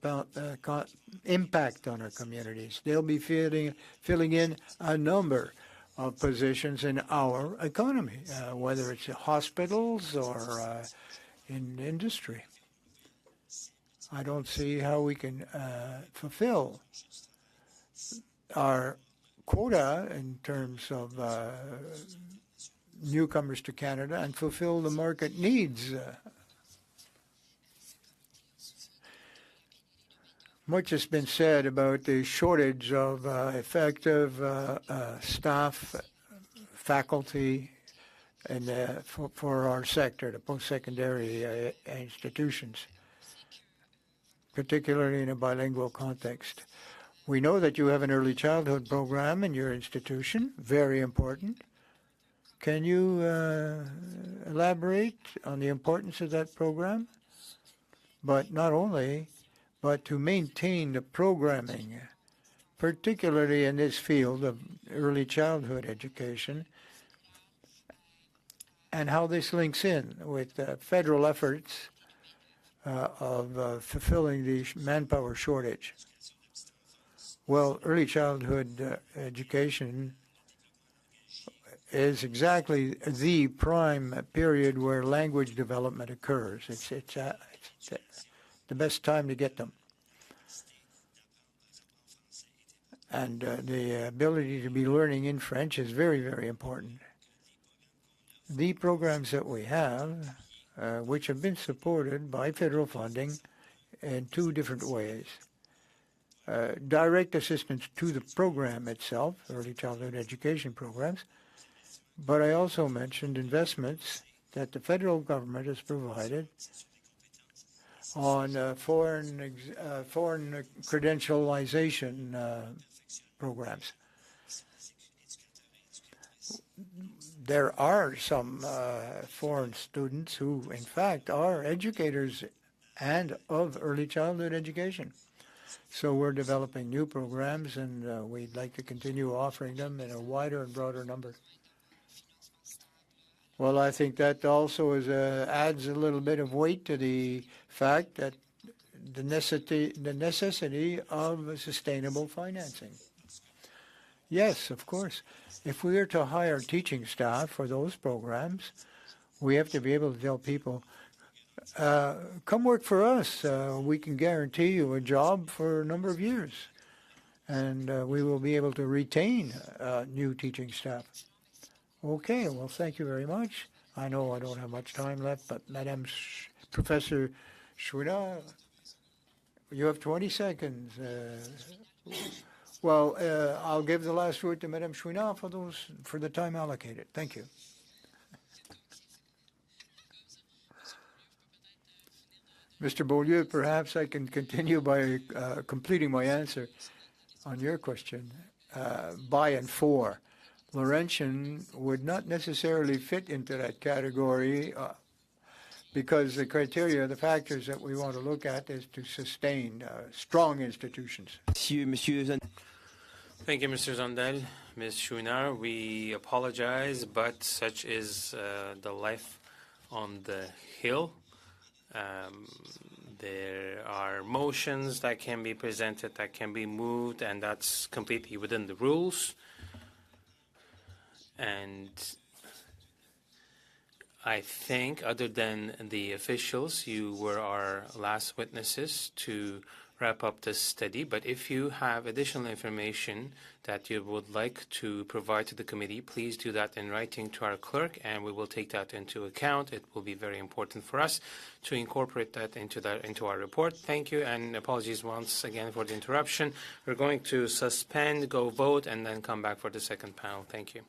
impact on our communities. They'll be filling in a number of positions in our economy, whether it's hospitals or in industry. I don't see how we can fulfill our quota in terms of newcomers to Canada and fulfill the market needs. Much has been said about the shortage of effective staff, faculty, and for our sector, the post-secondary institutions, particularly in a bilingual context. We know that you have an early childhood program in your institution, very important. Can you elaborate on the importance of that program? But not only, but to maintain the programming, particularly in this field of early childhood education, and how this links in with federal efforts of fulfilling the manpower shortage. Well, early childhood education is exactly the prime period where language development occurs. It's the best time to get them. And the ability to be learning in French is very, very important. The programs that we have, which have been supported by federal funding in two different ways. Direct assistance to the program itself, early childhood education programs, but I also mentioned investments that the federal government has provided on foreign credentialization programs. there are some foreign students who, in fact, are educators and of early childhood education. So we're developing new programs, and we'd like to continue offering them in a wider and broader number. Well, I think that also adds a little bit of weight to the fact that the necessity of sustainable financing. Yes, of course. If we are to hire teaching staff for those programs, we have to be able to tell people, come work for us. We can guarantee you a job for a number of years. And we will be able to retain new teaching staff. Okay, well, thank you very much. I know I don't have much time left, but Professor Chouinard, you have 20 seconds. Well, I'll give the last word to Madame Chouinard for the time allocated. Thank you. Mr. Beaulieu, perhaps I can continue by completing my answer on your question. By and for. Laurentian would not necessarily fit into that category because the criteria, the factors that we want to look at is to sustain strong institutions. Thank you, Mr. Zondel. Ms. Chouinard, we apologize, but such is the life on the Hill. There are motions that can be presented, that can be moved, and that's completely within the rules. And I think, other than the officials, you were our last witnesses to wrap up this study. But if you have additional information that you would like to provide to the committee, please do that in writing to our clerk, and we will take that into account. It will be very important for us to incorporate that into our report. Thank you, and apologies once again for the interruption. We're going to suspend, go vote, and then come back for the second panel. Thank you.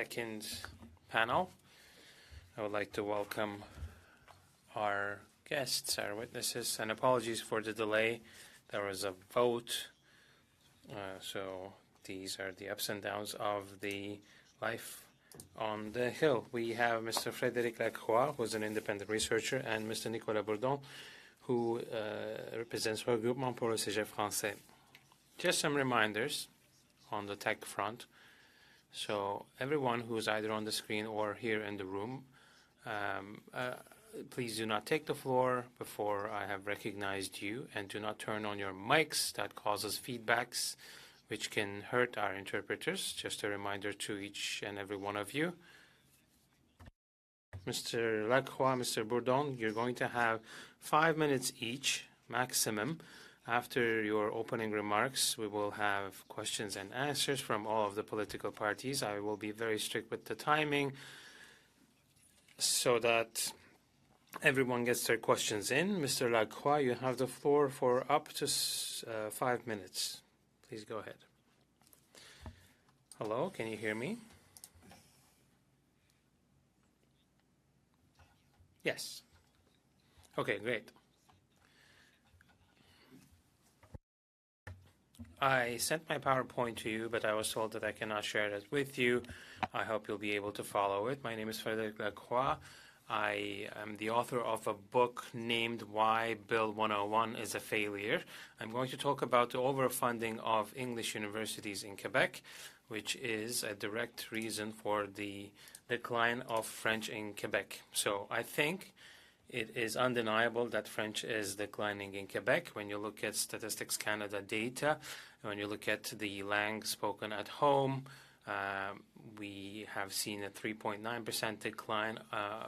second panel. I would like to welcome our guests, our witnesses, and apologies for the delay. There was a vote, so these are the ups and downs of the life on the Hill. We have Mr. Frédéric Lacroix, who is an independent researcher, and Mr. Nicolas Bourdon, who represents Regroupement pour le Cégep Français. Just some reminders on the tech front. So everyone who's either on the screen or here in the room, please do not take the floor before I have recognized you, and do not turn on your mics. That causes feedbacks which can hurt our interpreters. Just a reminder to each and every one of you. Mr. Lacroix, Mr. Bourdon, you're going to have 5 minutes each, maximum. After your opening remarks, we will have questions and answers from all of the political parties. I will be very strict with the timing so that everyone gets their questions in. Mr. Lacroix, you have the floor for up to 5 minutes. Please go ahead. Hello, can you hear me? Yes. Okay, great. I sent my PowerPoint to you, but I was told that I cannot share it with you. I hope you'll be able to follow it. My name is Frédéric Lacroix. I am the author of a book named Why Bill 101 is a Failure. I'm going to talk about the overfunding of English universities in Quebec, which is a direct reason for the decline of French in Quebec. So I think it is undeniable that French is declining in Quebec. When you look at Statistics Canada data, when you look at the language spoken at home, we have seen a 3.9% decline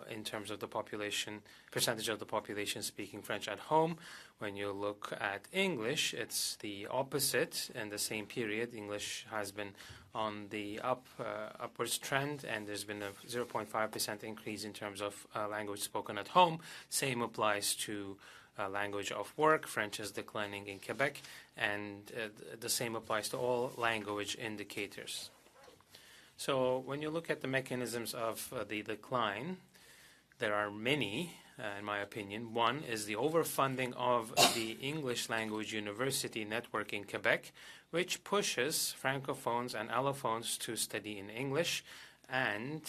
in terms of the population, percentage of the population speaking French at home. When you look at English, it's the opposite. In the same period, English has been on the upwards trend, and there's been a 0.5% increase in terms of language spoken at home. Same applies to language of work. French is declining in Quebec, and the same applies to all language indicators. So when you look at the mechanisms of the decline, there are many, in my opinion. One is the overfunding of the English language university network in Quebec, which pushes francophones and allophones to study in English, and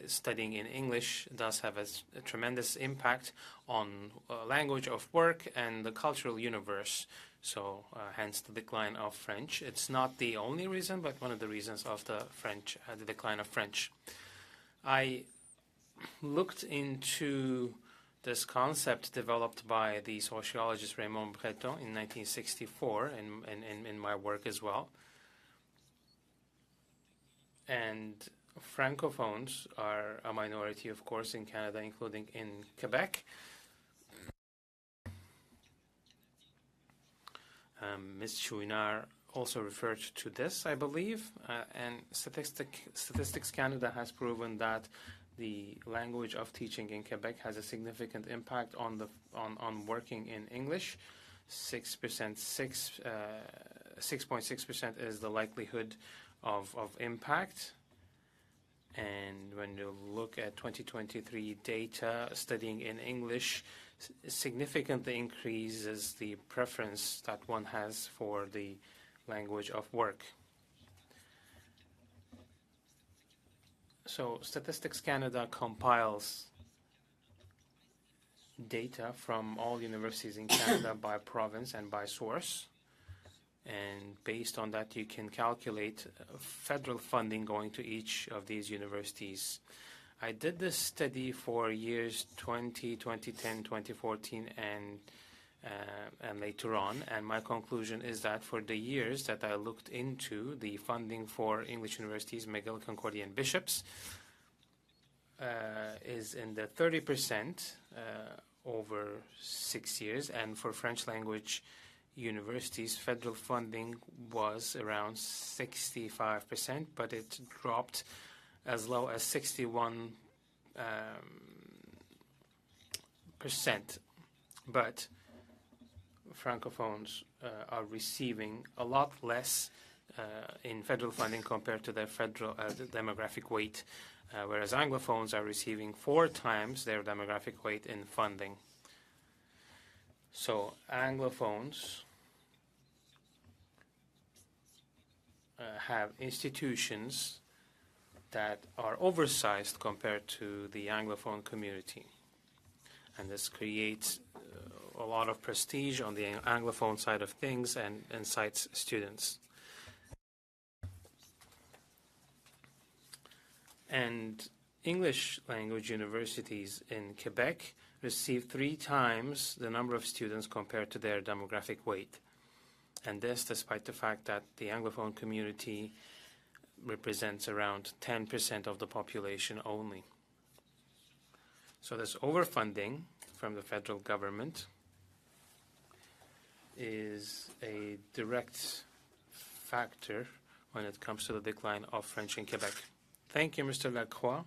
studying in English does have a tremendous impact on language of work and the cultural universe. So hence the decline of French. It's not the only reason, but one of the reasons of the decline of French. I looked into this concept developed by the sociologist Raymond Breton in 1964 in my work as well. And francophones are a minority, of course, in Canada, including in Quebec. Ms. Chouinard also referred to this, I believe, and Statistics Canada has proven that the language of teaching in Quebec has a significant impact on working in English. 6.6% is the likelihood of impact. And when you look at 2023 data, studying in English significantly increases the preference that one has for the language of work. So Statistics Canada compiles data from all universities in Canada by province and by source. And based on that, you can calculate federal funding going to each of these universities. I did this study for years 2010, 2014, and later on, and my conclusion is that for the years that I looked into the funding for English universities, McGill, Concordia, and Bishops, is in the 30% over 6 years, and for French language universities, federal funding was around 65%, but it dropped as low as 61%. But francophones are receiving a lot less in federal funding compared to their federal demographic weight, whereas Anglophones are receiving 4 times their demographic weight in funding. So Anglophones have institutions that are oversized compared to the Anglophone community. And this creates a lot of prestige on the Anglophone side of things and incites students. And English language universities in Quebec receive 3 times the number of students compared to their demographic weight. And this despite the fact that the Anglophone community represents around 10% of the population only. So this overfunding from the federal government is a direct factor when it comes to the decline of French in Quebec. Thank you, Mr. Lacroix.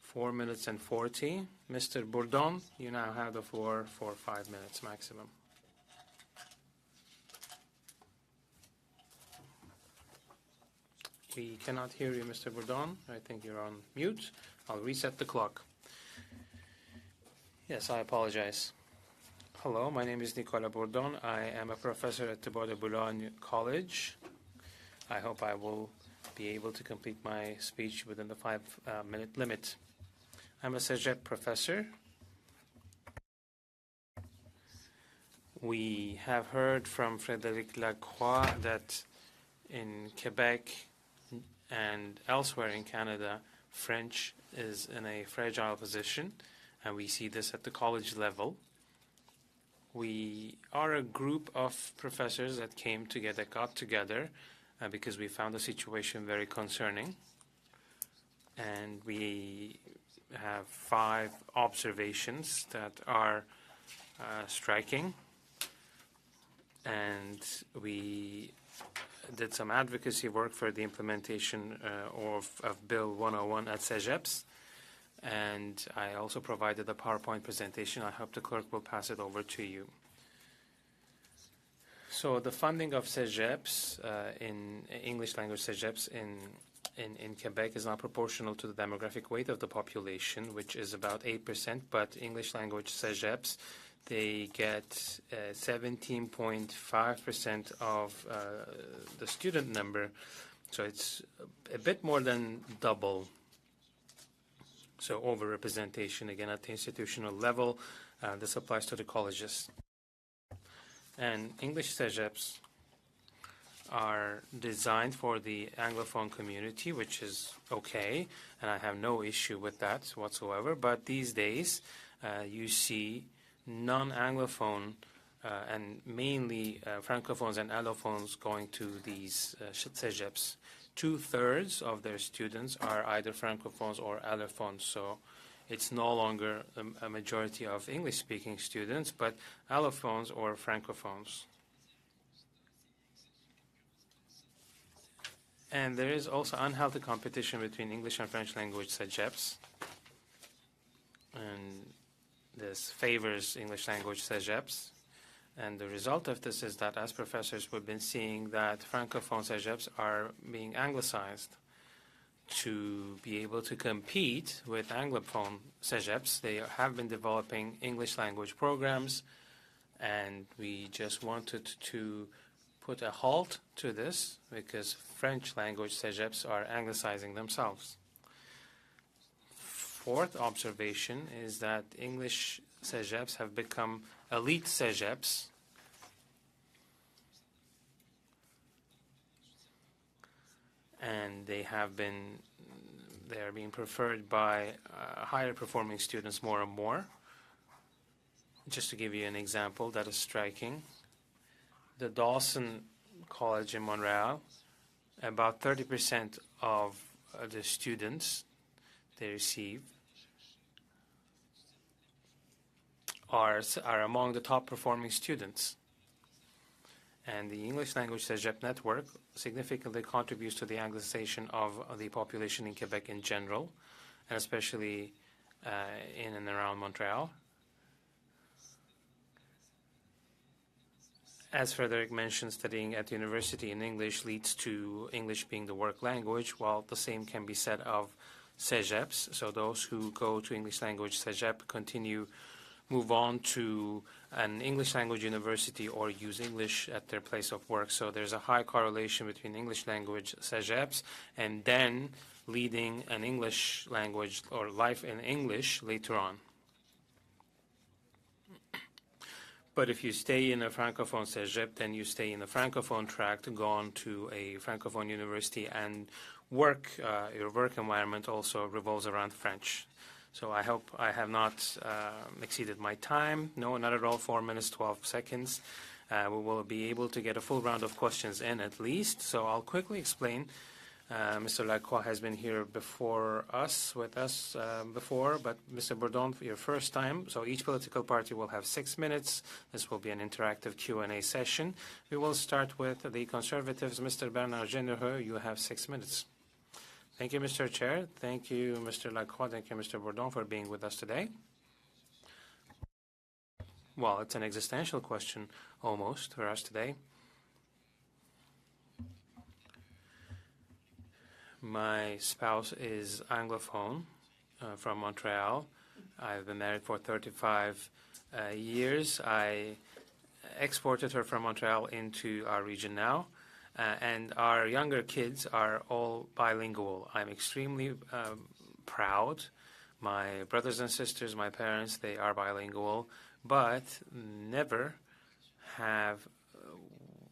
4 minutes and 40. Mr. Bourdon, you now have the floor for 5 minutes maximum. We cannot hear you, Mr. Bourdon. I think you're on mute. I'll reset the clock. Yes, I apologize. Hello, my name is Nicolas Bourdon. I am a professor at the Bois de Boulogne College. I hope I will be able to complete my speech within the 5-minute limit. I'm a Cégep professor. We have heard from Frédéric Lacroix that in Quebec and elsewhere in Canada, French is in a fragile position, and we see this at the college level. We are a group of professors that got together because we found the situation very concerning. And we have 5 observations that are striking. And we did some advocacy work for the implementation of Bill 101 at Cégeps. And I also provided a PowerPoint presentation. I hope the clerk will pass it over to you. So the funding of Cégeps in English language Cégeps in Quebec is not proportional to the demographic weight of the population, which is about 8%, but English language Cégeps, they get 17.5% of the student number. So it's a bit more than double. So overrepresentation, again, at the institutional level. This applies to the colleges. And English Cégeps are designed for the Anglophone community, which is okay, and I have no issue with that whatsoever. But these days, you see non-Anglophone and mainly Francophones and Allophones going to these Cégeps. 2/3 of their students are either Francophones or Allophones, so it's no longer a majority of English-speaking students, but Allophones or Francophones. And there is also unhealthy competition between English and French language Cégeps. And this favors English language Cégeps. And the result of this is that as professors, we've been seeing that Francophone Cégeps are being anglicized to be able to compete with Anglophone Cégeps. They have been developing English language programs, and we just wanted to put a halt to this because French language Cégeps are anglicizing themselves. 4th observation is that English Cégeps have become elite Cégeps, and they are being preferred by higher performing students more and more. Just to give you an example that is striking, the Dawson College in Montreal, about 30% of the students they receive are among the top performing students. And the English language Cégep network significantly contributes to the anglicization of the population in Quebec in general, and especially in and around Montreal. As Frederick mentioned, studying at university in English leads to English being the work language, while the same can be said of CEGEPs. So those who go to English language CEGEP move on to an English language university or use English at their place of work. So there's a high correlation between English language CEGEPs and then leading an English language or life in English later on. But if you stay in a Francophone CEGEP, then you stay in a Francophone track to go on to a Francophone university and work. Your work environment also revolves around French. So I hope I have not exceeded my time. No, not at all, 4 minutes, 12 seconds. We will be able to get a full round of questions in at least. So I'll quickly explain. Mr. Lacroix has been here before us, with us before, but Mr. Bourdon, for your first time. So each political party will have 6 minutes. This will be an interactive Q&A session. We will start with the Conservatives. Mr. Bernard Généreux, you have 6 minutes. Thank you, Mr. Chair. Thank you, Mr. Lacroix. Thank you, Mr. Bourdon, for being with us today. Well, it's an existential question, almost, for us today. My spouse is Anglophone from Montreal. I've been married for 35 years. I exported her from Montreal into our region now. And our younger kids are all bilingual. I'm extremely proud. My brothers and sisters, my parents, they are bilingual, but never have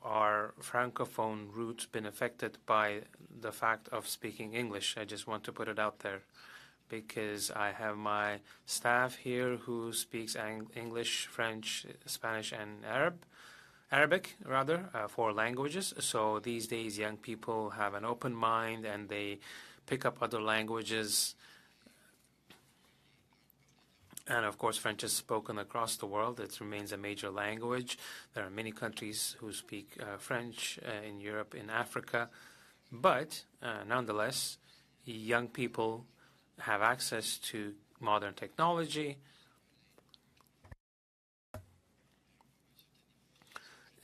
our Francophone roots been affected by the fact of speaking English. I just want to put it out there because I have my staff here who speaks English, French, Spanish, and Arabic, 4 languages. So these days, young people have an open mind and they pick up other languages. And of course, French is spoken across the world. It remains a major language. There are many countries who speak French in Europe, in Africa. But nonetheless, young people have access to modern technology.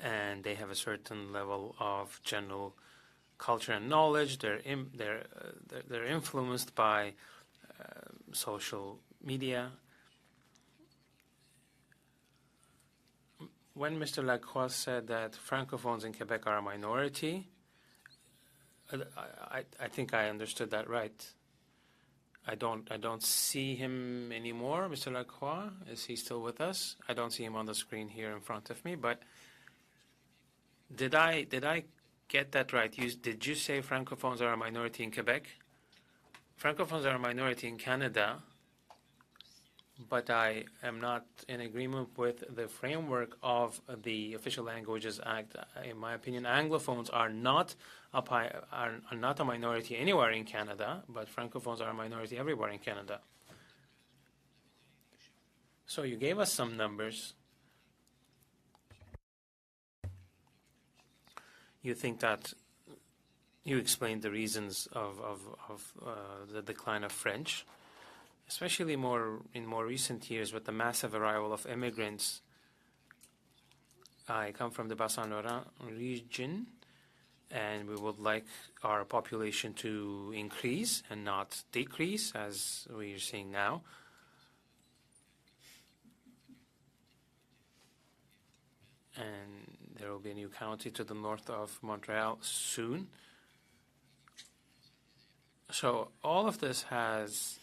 And they have a certain level of general culture and knowledge. They're influenced by social media. When Mr. Lacroix said that Francophones in Quebec are a minority, I think I understood that right. I don't see him anymore. Mr. Lacroix, is he still with us? I don't see him on the screen here in front of me, but did I get that right? Did you say Francophones are a minority in Quebec? Francophones are a minority in Canada, but I am not in agreement with the framework of the Official Languages Act. In my opinion, Anglophones are not a minority anywhere in Canada, but Francophones are a minority everywhere in Canada. So you gave us some numbers. You think that you explained the reasons of the decline of French, especially in more recent years with the massive arrival of immigrants. I come from the Bas-Saint-Laurent region, and we would like our population to increase and not decrease, as we are seeing now. And there will be a new county to the north of Montreal soon. So all of this has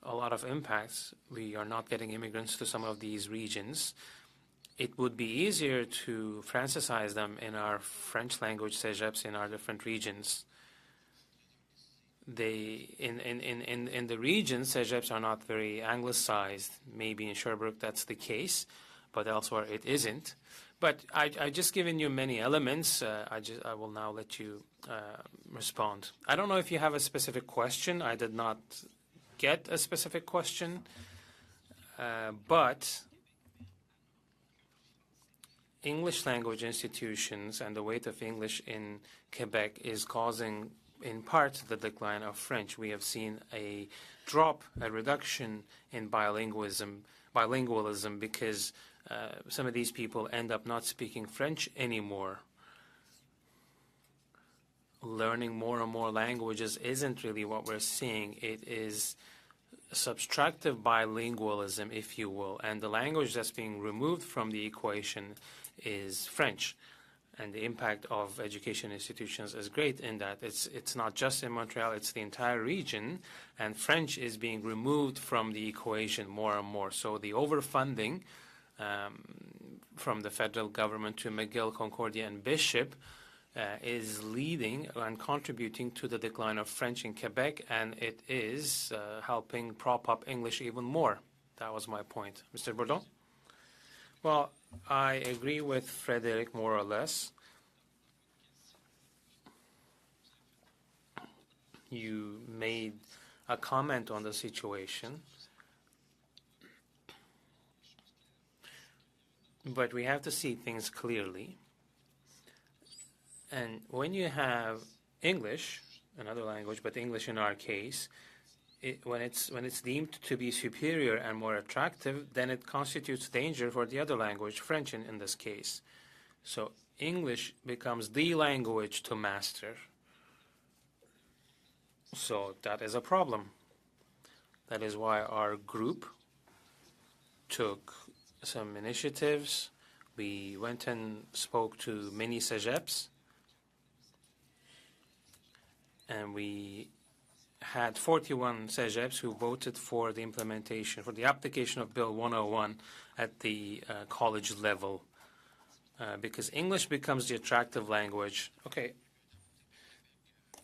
a lot of impacts. We are not getting immigrants to some of these regions. It would be easier to francisize them in our French language CEGEPs in our different regions. In the regions, CEGEPs are not very anglicized. Maybe in Sherbrooke that's the case, but elsewhere it isn't. But I just given you many elements. I will now let you respond. I don't know if you have a specific question. I did not get a specific question, but English language institutions and the weight of English in Quebec is causing, in part, the decline of French. We have seen a a reduction in bilingualism because some of these people end up not speaking French anymore. Learning more and more languages isn't really what we're seeing. It is subtractive bilingualism, if you will, and the language that's being removed from the equation is French. And the impact of education institutions is great in that it's not just in Montreal, it's the entire region, and French is being removed from the equation more and more. So the overfunding from the federal government to McGill, Concordia, and Bishop is leading and contributing to the decline of French in Quebec, and it is helping prop up English even more. That was my point. Mr. Bourdon? Well, I agree with Frédéric more or less. You made a comment on the situation, but we have to see things clearly. And when you have English, another language, but English in our case, when it's deemed to be superior and more attractive, then it constitutes danger for the other language, French in this case. So English becomes the language to master. So that is a problem. That is why our group took some initiatives. We went and spoke to many CEGEPs, and we had 41 CEGEPs who voted for the implementation, for the application of Bill 101 at the college level, because English becomes the attractive language. Okay,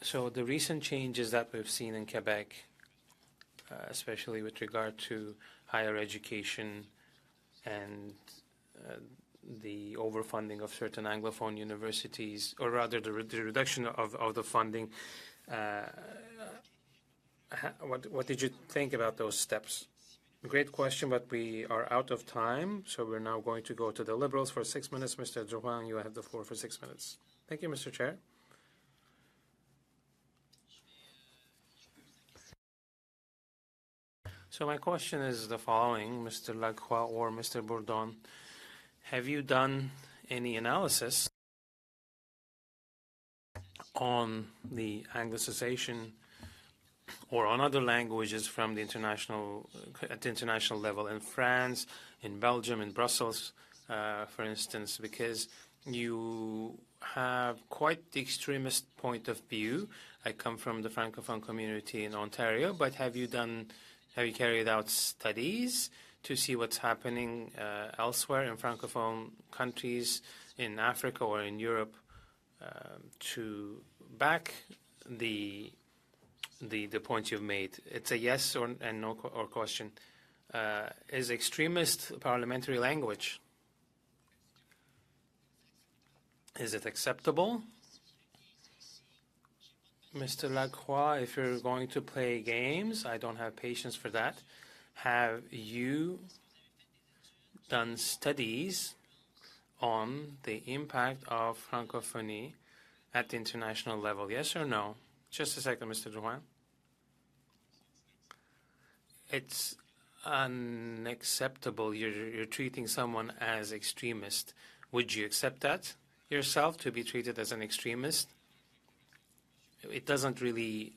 so the recent changes that we've seen in Quebec, especially with regard to higher education and the overfunding of certain Anglophone universities, or rather the reduction of the funding, what did you think about those steps? Great question, but we are out of time, so we're now going to go to the Liberals for 6 minutes. Mr. Drouin, you have the floor for 6 minutes. Thank you, Mr. Chair. So my question is the following, Mr. Lacroix or Mr. Bourdon. Have you done any analysis on the Anglicization or on other languages from the at the international level in France, in Belgium, in Brussels, for instance, because you have quite the extremist point of view. I come from the Francophone community in Ontario, but have you carried out studies to see what's happening elsewhere in Francophone countries in Africa or in Europe to back the point you've made? It's a yes or no question. Is extremist parliamentary language? Is it acceptable? Mr. Lacroix, if you're going to play games, I don't have patience for that. Have you done studies on the impact of Francophonie at the international level? Yes or no? Just a second, Mr. Drouin. It's unacceptable. You're treating someone as extremist. Would you accept that yourself, to be treated as an extremist? It doesn't really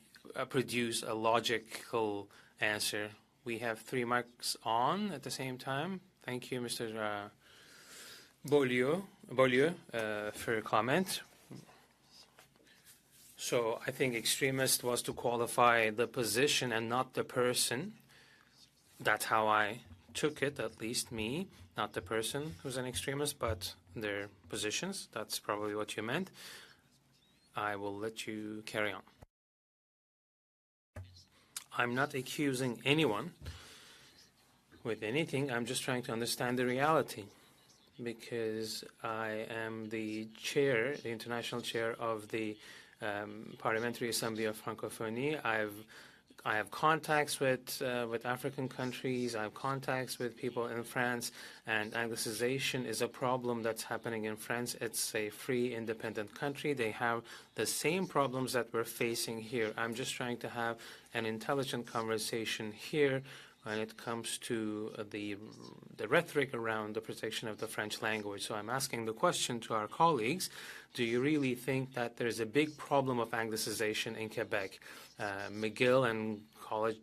produce a logical answer. We have 3 mics on at the same time. Thank you, Mr. Beaulieu, for your comment. So I think extremist was to qualify the position and not the person. That's how I took it, at least me, not the person who's an extremist, but their positions. That's probably what you meant. I will let you carry on. I'm not accusing anyone with anything. I'm just trying to understand the reality, because I am the chair, the international chair of the Parliamentary Assembly of Francophonie. I've I have contacts with African countries. I have contacts with people in France, and Anglicization is a problem that's happening in France. It's a free, independent country. They have the same problems that we're facing here. I'm just trying to have an intelligent conversation here when it comes to the rhetoric around the protection of the French language. So I'm asking the question to our colleagues, do you really think that there's a big problem of Anglicization in Quebec? McGill and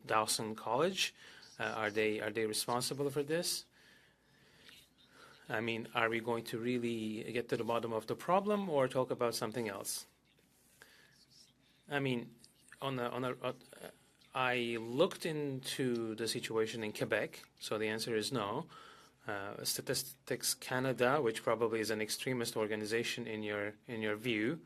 Dawson College, are they responsible for this? I mean, are we going to really get to the bottom of the problem or talk about something else? I mean, I looked into the situation in Quebec, so the answer is no. Statistics Canada, which probably is an extremist organization in your view,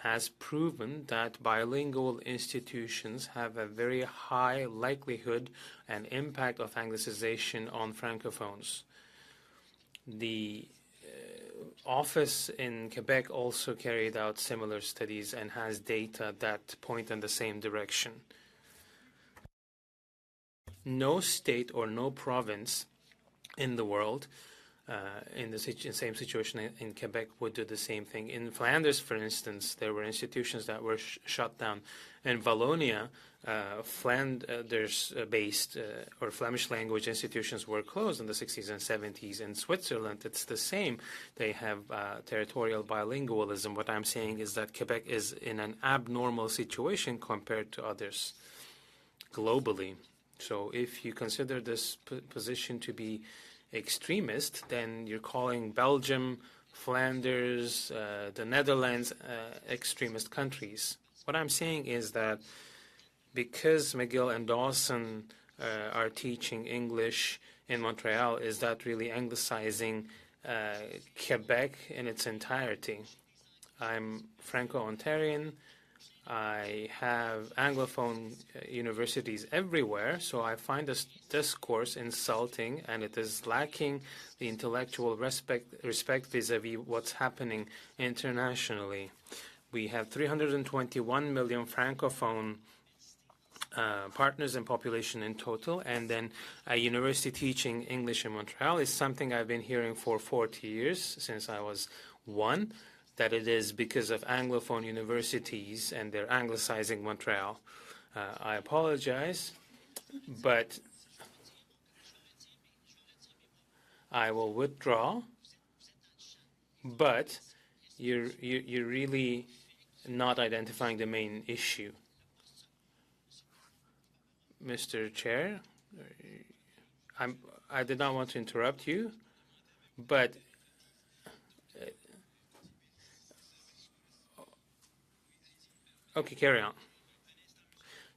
has proven that bilingual institutions have a very high likelihood and impact of Anglicization on Francophones. The office in Quebec also carried out similar studies and has data that point in the same direction. No state or no province in the world in the same situation in Quebec would do the same thing. In Flanders, for instance, there were institutions that were shut down. In Wallonia, Flanders-based or Flemish language institutions were closed in the 60s and 70s. In Switzerland, it's the same. They have territorial bilingualism. What I'm saying is that Quebec is in an abnormal situation compared to others globally. So if you consider this position to be extremist, then you're calling Belgium, Flanders, the Netherlands extremist countries. What I'm saying is that because McGill and Dawson are teaching English in Montreal, is that really anglicizing Quebec in its entirety? I'm Franco-Ontarian. I have Anglophone universities everywhere, so I find this discourse insulting, and it is lacking the intellectual respect vis-à-vis what's happening internationally. We have 321 million Francophone partners in population in total, and then a university teaching English in Montreal is something I've been hearing for 40 years, since I was one, that it is because of Anglophone universities and they're anglicizing Montreal. I apologize, but I will withdraw. But you're really not identifying the main issue. Mr. Chair, I did not want to interrupt you, but okay, carry on.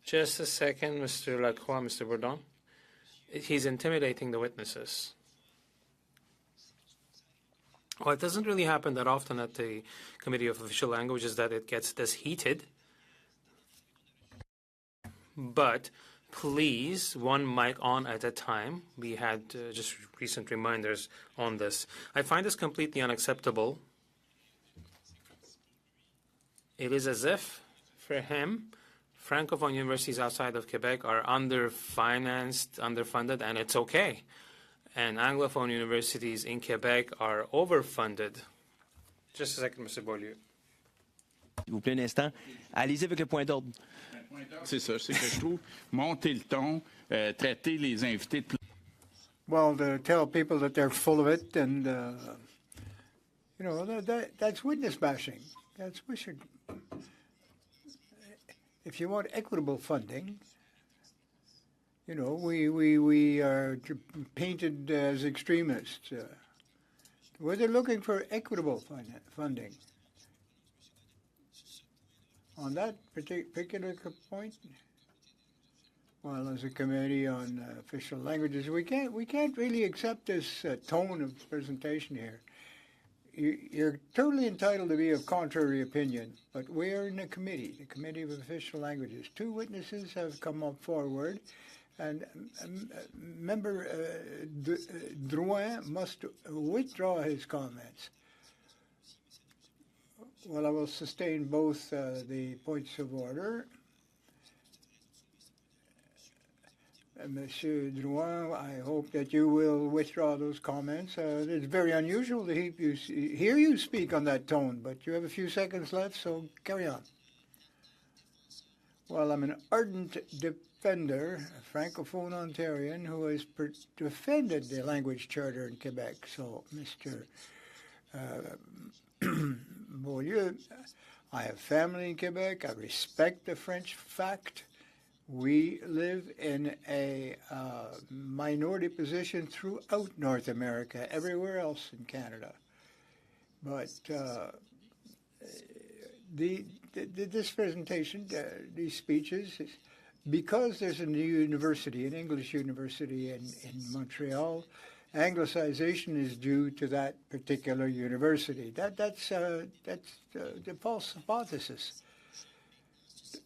Just a second, Mr. Lacroix, Mr. Bourdon. He's intimidating the witnesses. Well, it doesn't really happen that often at the Committee of Official Languages that it gets this heated. But please, one mic on at a time. We had just recent reminders on this. I find this completely unacceptable. It is as if, for him, Francophone universities outside of Quebec are underfinanced, underfunded, and it's okay. And Anglophone universities in Quebec are overfunded. Just a second, Mr. Beaulieu. S'il vous plaît, un instant. Allez-y avec le point d'ordre. C'est ça, c'est que je trouve monter le ton, traiter les invités de... Well, to tell people that they're full of it, and you know, that's witness bashing. We should. If you want equitable funding, you know, we are painted as extremists. Where they're looking for equitable funding. On that particular point, well, as a committee on official languages, we can't really accept this tone of presentation here. You're totally entitled to be of contrary opinion, but we are in a committee, the Committee of Official Languages. Two witnesses have come up forward, and Member Drouin must withdraw his comments. Well, I will sustain both the points of order. Monsieur Drouin, I hope that you will withdraw those comments. It's very unusual to hear you speak on that tone, but you have a few seconds left, so carry on. Well, I'm an ardent defender, a Francophone Ontarian who has defended the language charter in Quebec. So, Mr. Beaulieu, I have family in Quebec. I respect the French fact. We live in a minority position throughout North America, everywhere else in Canada. But this presentation, these speeches, because there's a new university, an English university in Montreal, Anglicization is due to that particular university. That's the false hypothesis.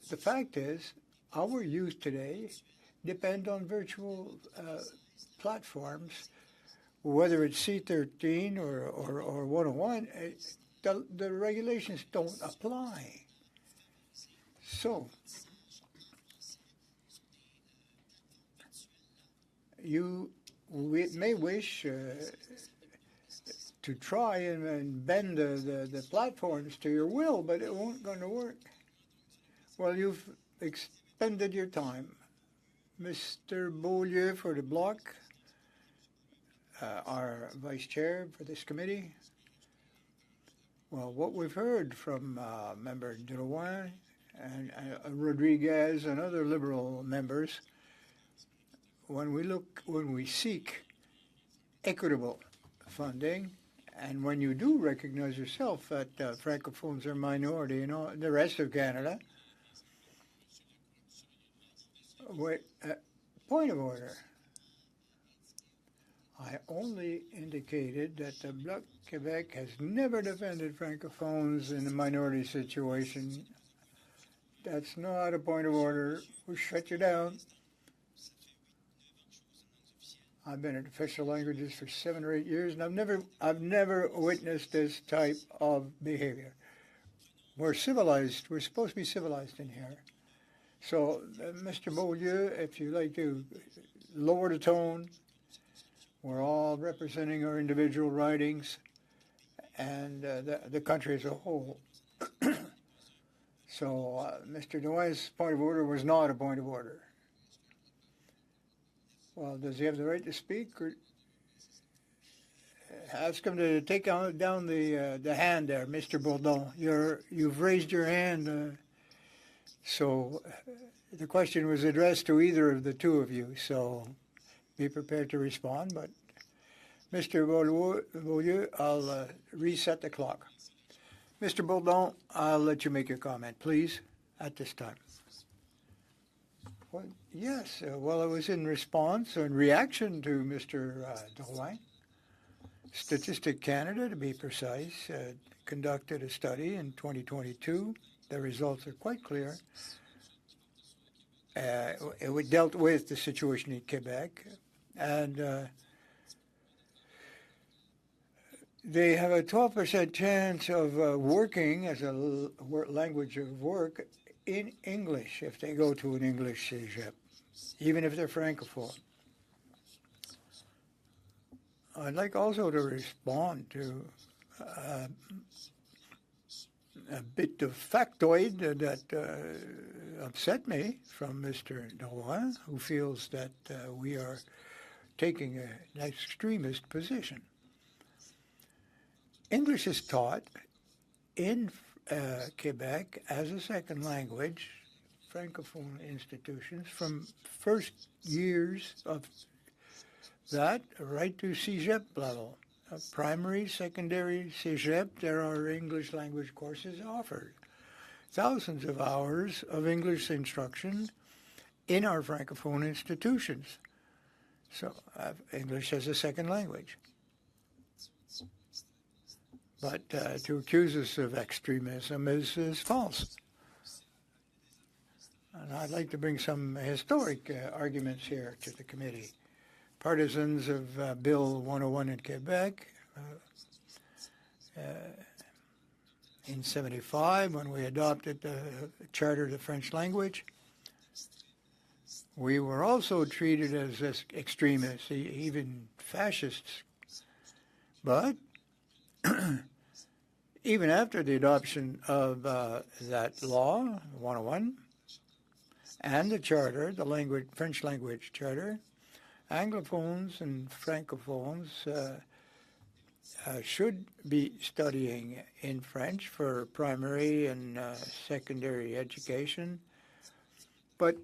The fact is, our youth today depend on virtual platforms, whether it's C13 or 101. The regulations don't apply. So you may wish to try and bend the platforms to your will, but it won't going to work. Well, you've expended your time. Mr. Beaulieu for the Bloc, our vice chair for this committee. Well, what we've heard from Member Drouin and Rodriguez and other Liberal members, when we seek equitable funding, and when you do recognize yourself that Francophones are minority in all the rest of Canada, point of order. I only indicated that the Bloc Quebec has never defended Francophones in a minority situation. That's not a point of order. We'll shut you down. I've been in official languages for 7 or 8 years, and I've never witnessed this type of behavior. We're civilized. We're supposed to be civilized in here. So, Mr. Beaulieu, if you'd like to lower the tone, we're all representing our individual ridings and the country as a whole. So, Mr. Drouin's point of order was not a point of order. Well, does he have the right to speak? Or ask him to take down the hand there, Mr. Bourdon. You've raised your hand. So the question was addressed to either of the two of you, so be prepared to respond. But Mr. Beaulieu, I'll reset the clock. Mr. Bourdon, I'll let you make your comment, please, at this time. Well, yes, well, it was in response and reaction to Mr. Drouin. Statistic Canada, to be precise, conducted a study in 2022. The results are quite clear. It dealt with the situation in Quebec, and they have a 12% chance of working as a language of work in English if they go to an English cégep, even if they're Francophone. I'd like also to respond to a bit of factoid that upset me from Mr. Drouin, who feels that we are taking an extremist position. English is taught in Quebec as a second language, Francophone institutions, from first years of that right to cégep level. Primary, secondary, cégep, there are English language courses offered. Thousands of hours of English instruction in our Francophone institutions. So English as a second language. But to accuse us of extremism is false. And I'd like to bring some historic arguments here to the committee. Partisans of Bill 101 in Quebec, in 75, when we adopted the Charter of the French language, We were also treated as extremists, even fascists. But even after the adoption of that law, 101, and the charter, the French language charter, Anglophones and Francophones should be studying in French for primary and secondary education. But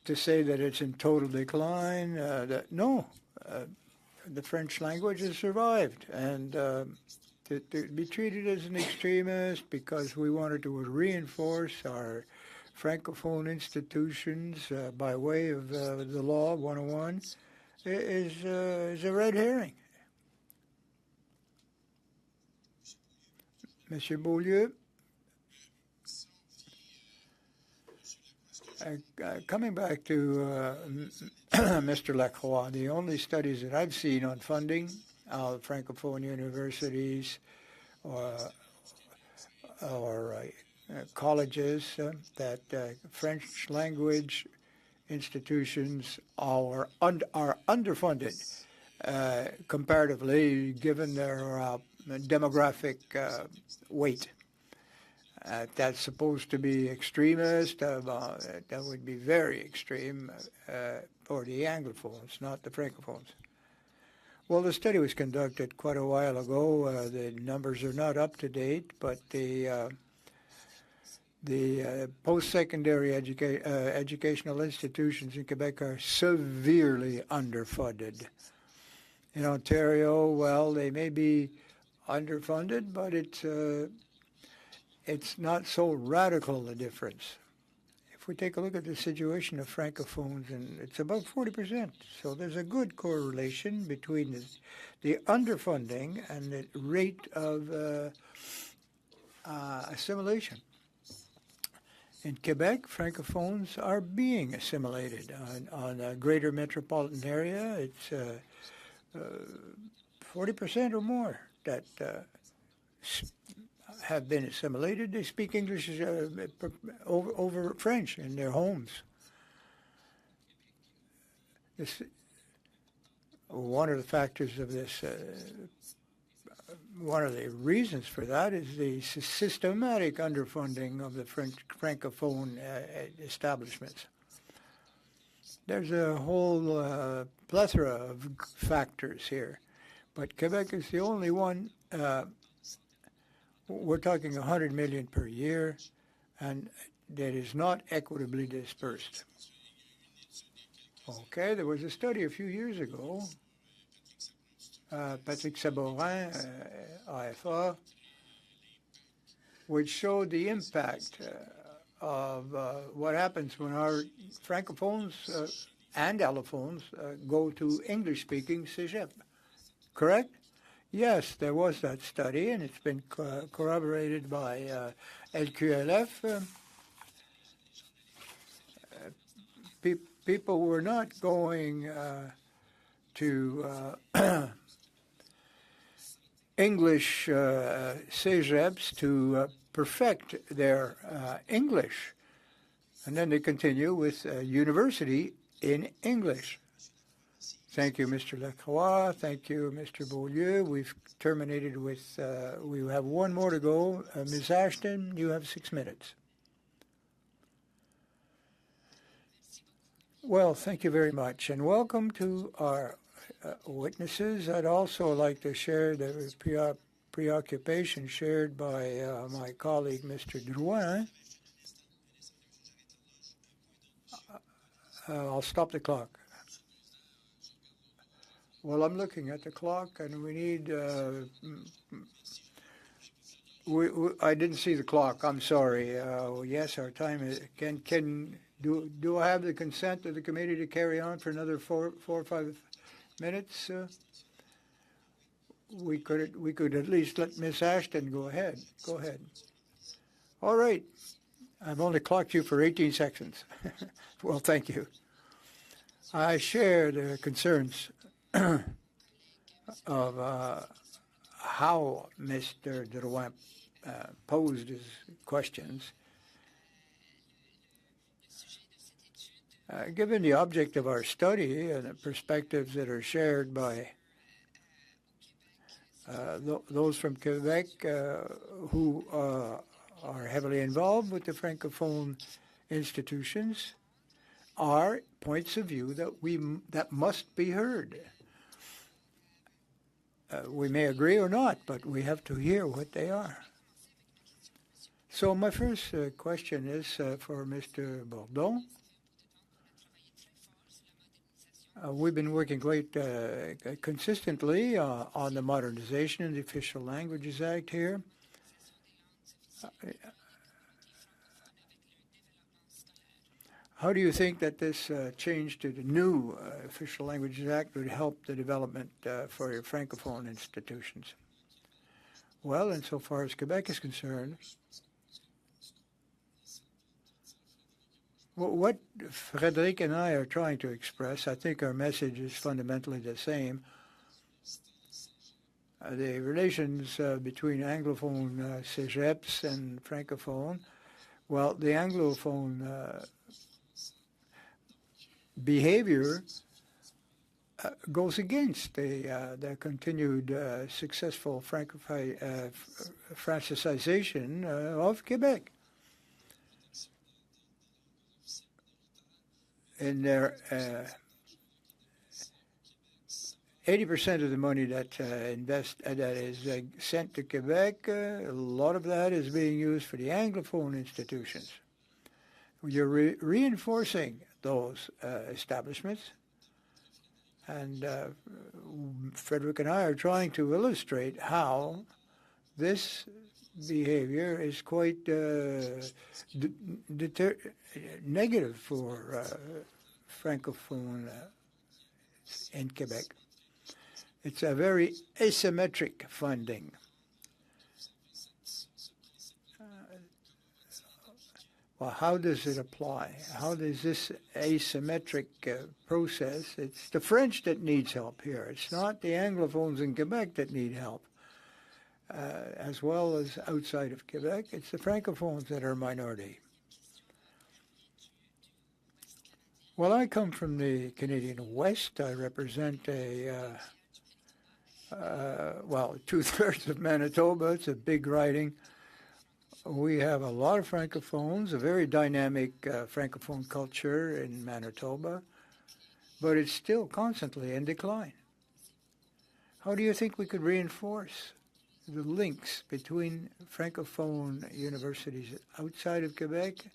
to say that it's in total decline, no. The French language has survived, and to be treated as an extremist because we wanted to reinforce our Francophone institutions by way of the law 101 is a red herring. Monsieur Beaulieu, coming back to Mr. Lacroix, the only studies that I've seen on funding of Francophone universities or colleges that French language institutions are underfunded comparatively, given their demographic weight. That's supposed to be extremist. That would be very extreme for the Anglophones, not the Francophones. Well, the study was conducted quite a while ago. The numbers are not up to date, but the post-secondary educational institutions in Quebec are severely underfunded. In Ontario, well, they may be underfunded, but it's not so radical a difference. If we take a look at the situation of Francophones, and it's about 40%. So there's a good correlation between the underfunding and the rate of assimilation. In Quebec, Francophones are being assimilated. On a greater metropolitan area, it's 40% or more that have been assimilated. They speak English over French in their homes. One of the factors of this, one of the reasons for that is the systematic underfunding of the Francophone establishments. There's a whole plethora of factors here, but Quebec is the only one. We're talking 100 million per year, and that is not equitably dispersed. Okay, there was a study a few years ago, Patrick Sabourin, AFA, which showed the impact of what happens when our Francophones and Allophones go to English-speaking cégep. Correct? Yes, there was that study, and it's been corroborated by LQLF. People were not going to English cégeps to perfect their English, and then they continue with university in English. Thank you, Mr. Lacroix. Thank you, Mr. Beaulieu. We've terminated with, we have one more to go. Ms. Ashton, you have 6 minutes. Well, thank you very much, and welcome to our witnesses. I'd also like to share the preoccupation shared by my colleague, Mr. Drouin. I'll stop the clock. Well, I'm looking at the clock, and we need. I didn't see the clock. I'm sorry. Yes, our time is. Do I have the consent of the committee to carry on for another four or 5 minutes? We could at least let Miss Ashton go ahead. Go ahead. All right. I've only clocked you for 18 seconds. Well, thank you. I share the concerns of how Mr. Drouin posed his questions. Given the object of our study and the perspectives that are shared by those from Quebec who are heavily involved with the Francophone institutions, are points of view that must be heard. We may agree or not, but we have to hear what they are. So my first question is for Mr. Bourdon. We've been working quite consistently on the modernization of the Official Languages Act here. How do you think that this change to the new Official Languages Act would help the development for your Francophone institutions? Well, insofar as Quebec is concerned, what Frédéric and I are trying to express, I think our message is fundamentally the same. The relations between Anglophone cégeps and Francophone, well, the Anglophone behavior goes against the continued successful Francisization of Quebec. In their 80% of the money that is sent to Quebec, a lot of that is being used for the Anglophone institutions. You're reinforcing those establishments, and Frederick and I are trying to illustrate how this behavior is quite negative for Francophone in Quebec. It's a very asymmetric funding. Well, how does it apply? How does this asymmetric process? It's the French that needs help here. It's not the Anglophones in Quebec that need help. As well as outside of Quebec, it's the Francophones that are a minority. Well, I come from the Canadian West. I represent well, 2/3 of Manitoba. It's a big riding. We have a lot of Francophones, a very dynamic Francophone culture in Manitoba, but it's still constantly in decline. How do you think we could reinforce the links between Francophone universities outside of Quebec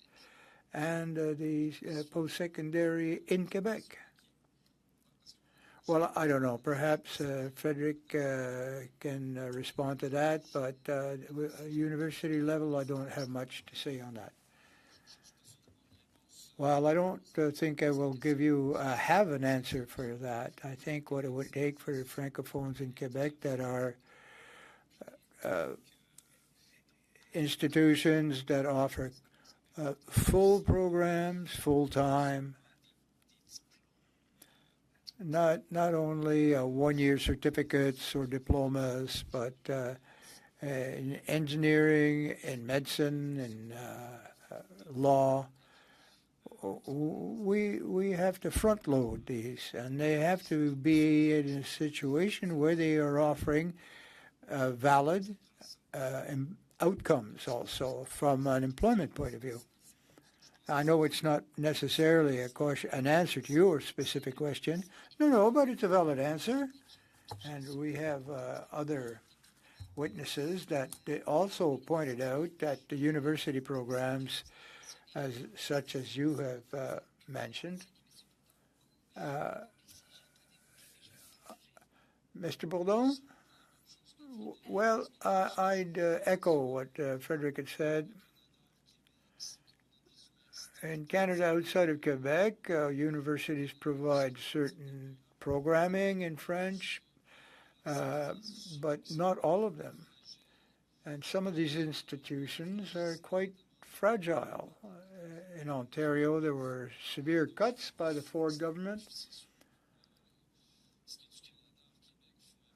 and the post-secondary in Quebec? Well, I don't know. Perhaps Frederick can respond to that, but university level, I don't have much to say on that. Well, I don't think I will have an answer for that. I think what it would take for the Francophones in Quebec that are institutions that offer full programs, full-time, not only one-year certificates or diplomas, but in engineering, in medicine, in law. We have to front load these, and they have to be in a situation where they are offering valid outcomes also from an employment point of view. I know it's not necessarily an answer to your specific question. No, but it's a valid answer. And we have other witnesses that also pointed out that the university programs, such as you have mentioned, Mr. Bourdon? Well, I'd echo what Frederick had said. In Canada, outside of Quebec, universities provide certain programming in French, but not all of them. And some of these institutions are quite fragile. In Ontario, there were severe cuts by the Ford government.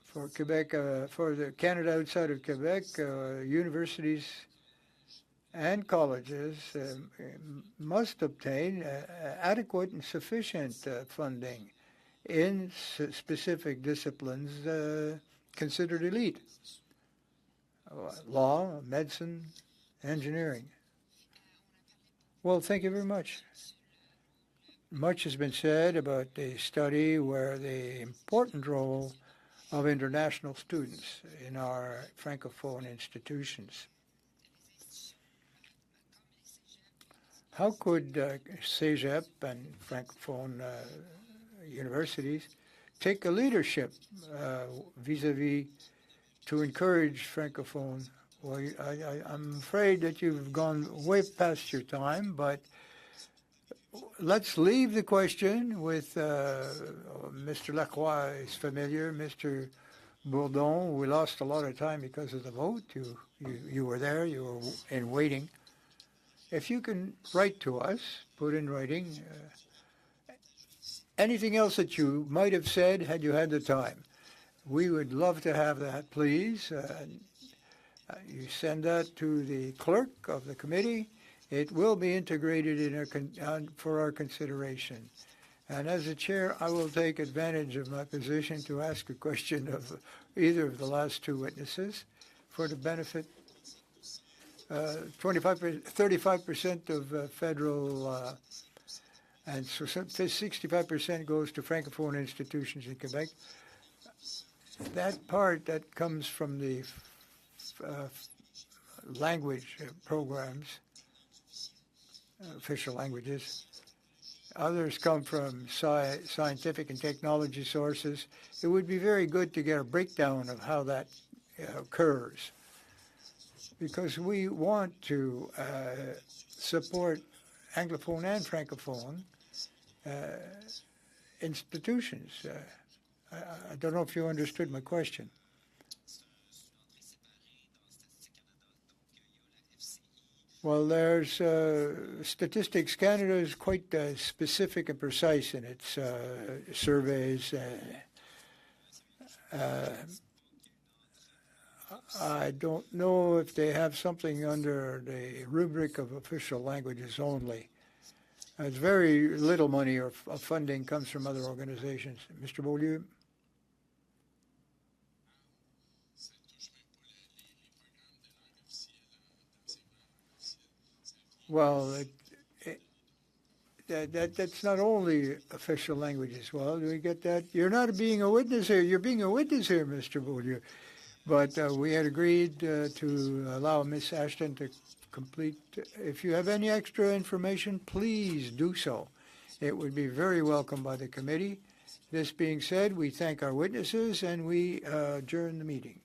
For Quebec, for the Canada outside of Quebec, universities and colleges must obtain adequate and sufficient funding in specific disciplines considered elite: law, medicine, engineering. Well, thank you very much. Much has been said about the study where the important role of international students in our Francophone institutions. How could CEGEP and Francophone universities take a leadership vis-a-vis to encourage Francophone? Well, I'm afraid that you've gone way past your time, but let's leave the question with Mr. Lacroix is familiar, Mr. Bourdon. We lost a lot of time because of the vote. You were there, you were in waiting. If you can write to us, put in writing, anything else that you might have said had you had the time. We would love to have that, please. You send that to the clerk of the committee. It will be integrated in for our consideration. And as the chair, I will take advantage of my position to ask a question of either of the last two witnesses for the benefit. 35% of federal and so 65% goes to Francophone institutions in Quebec. That part that comes from the language programs, official languages. Others come from scientific and technology sources. It would be very good to get a breakdown of how that occurs, because we want to support Anglophone and Francophone institutions. I don't know if you understood my question. Well, there's Statistics Canada is quite specific and precise in its surveys. I don't know if they have something under the rubric of official languages only. It's very little money or funding comes from other organizations. Mr. Beaulieu? Well, that's not only official languages. Well, do we get that? You're not being a witness here. You're being a witness here, Mr. Beaulieu. But we had agreed to allow Ms. Ashton to complete. If you have any extra information, please do so. It would be very welcome by the committee. This being said, we thank our witnesses and we adjourn the meeting.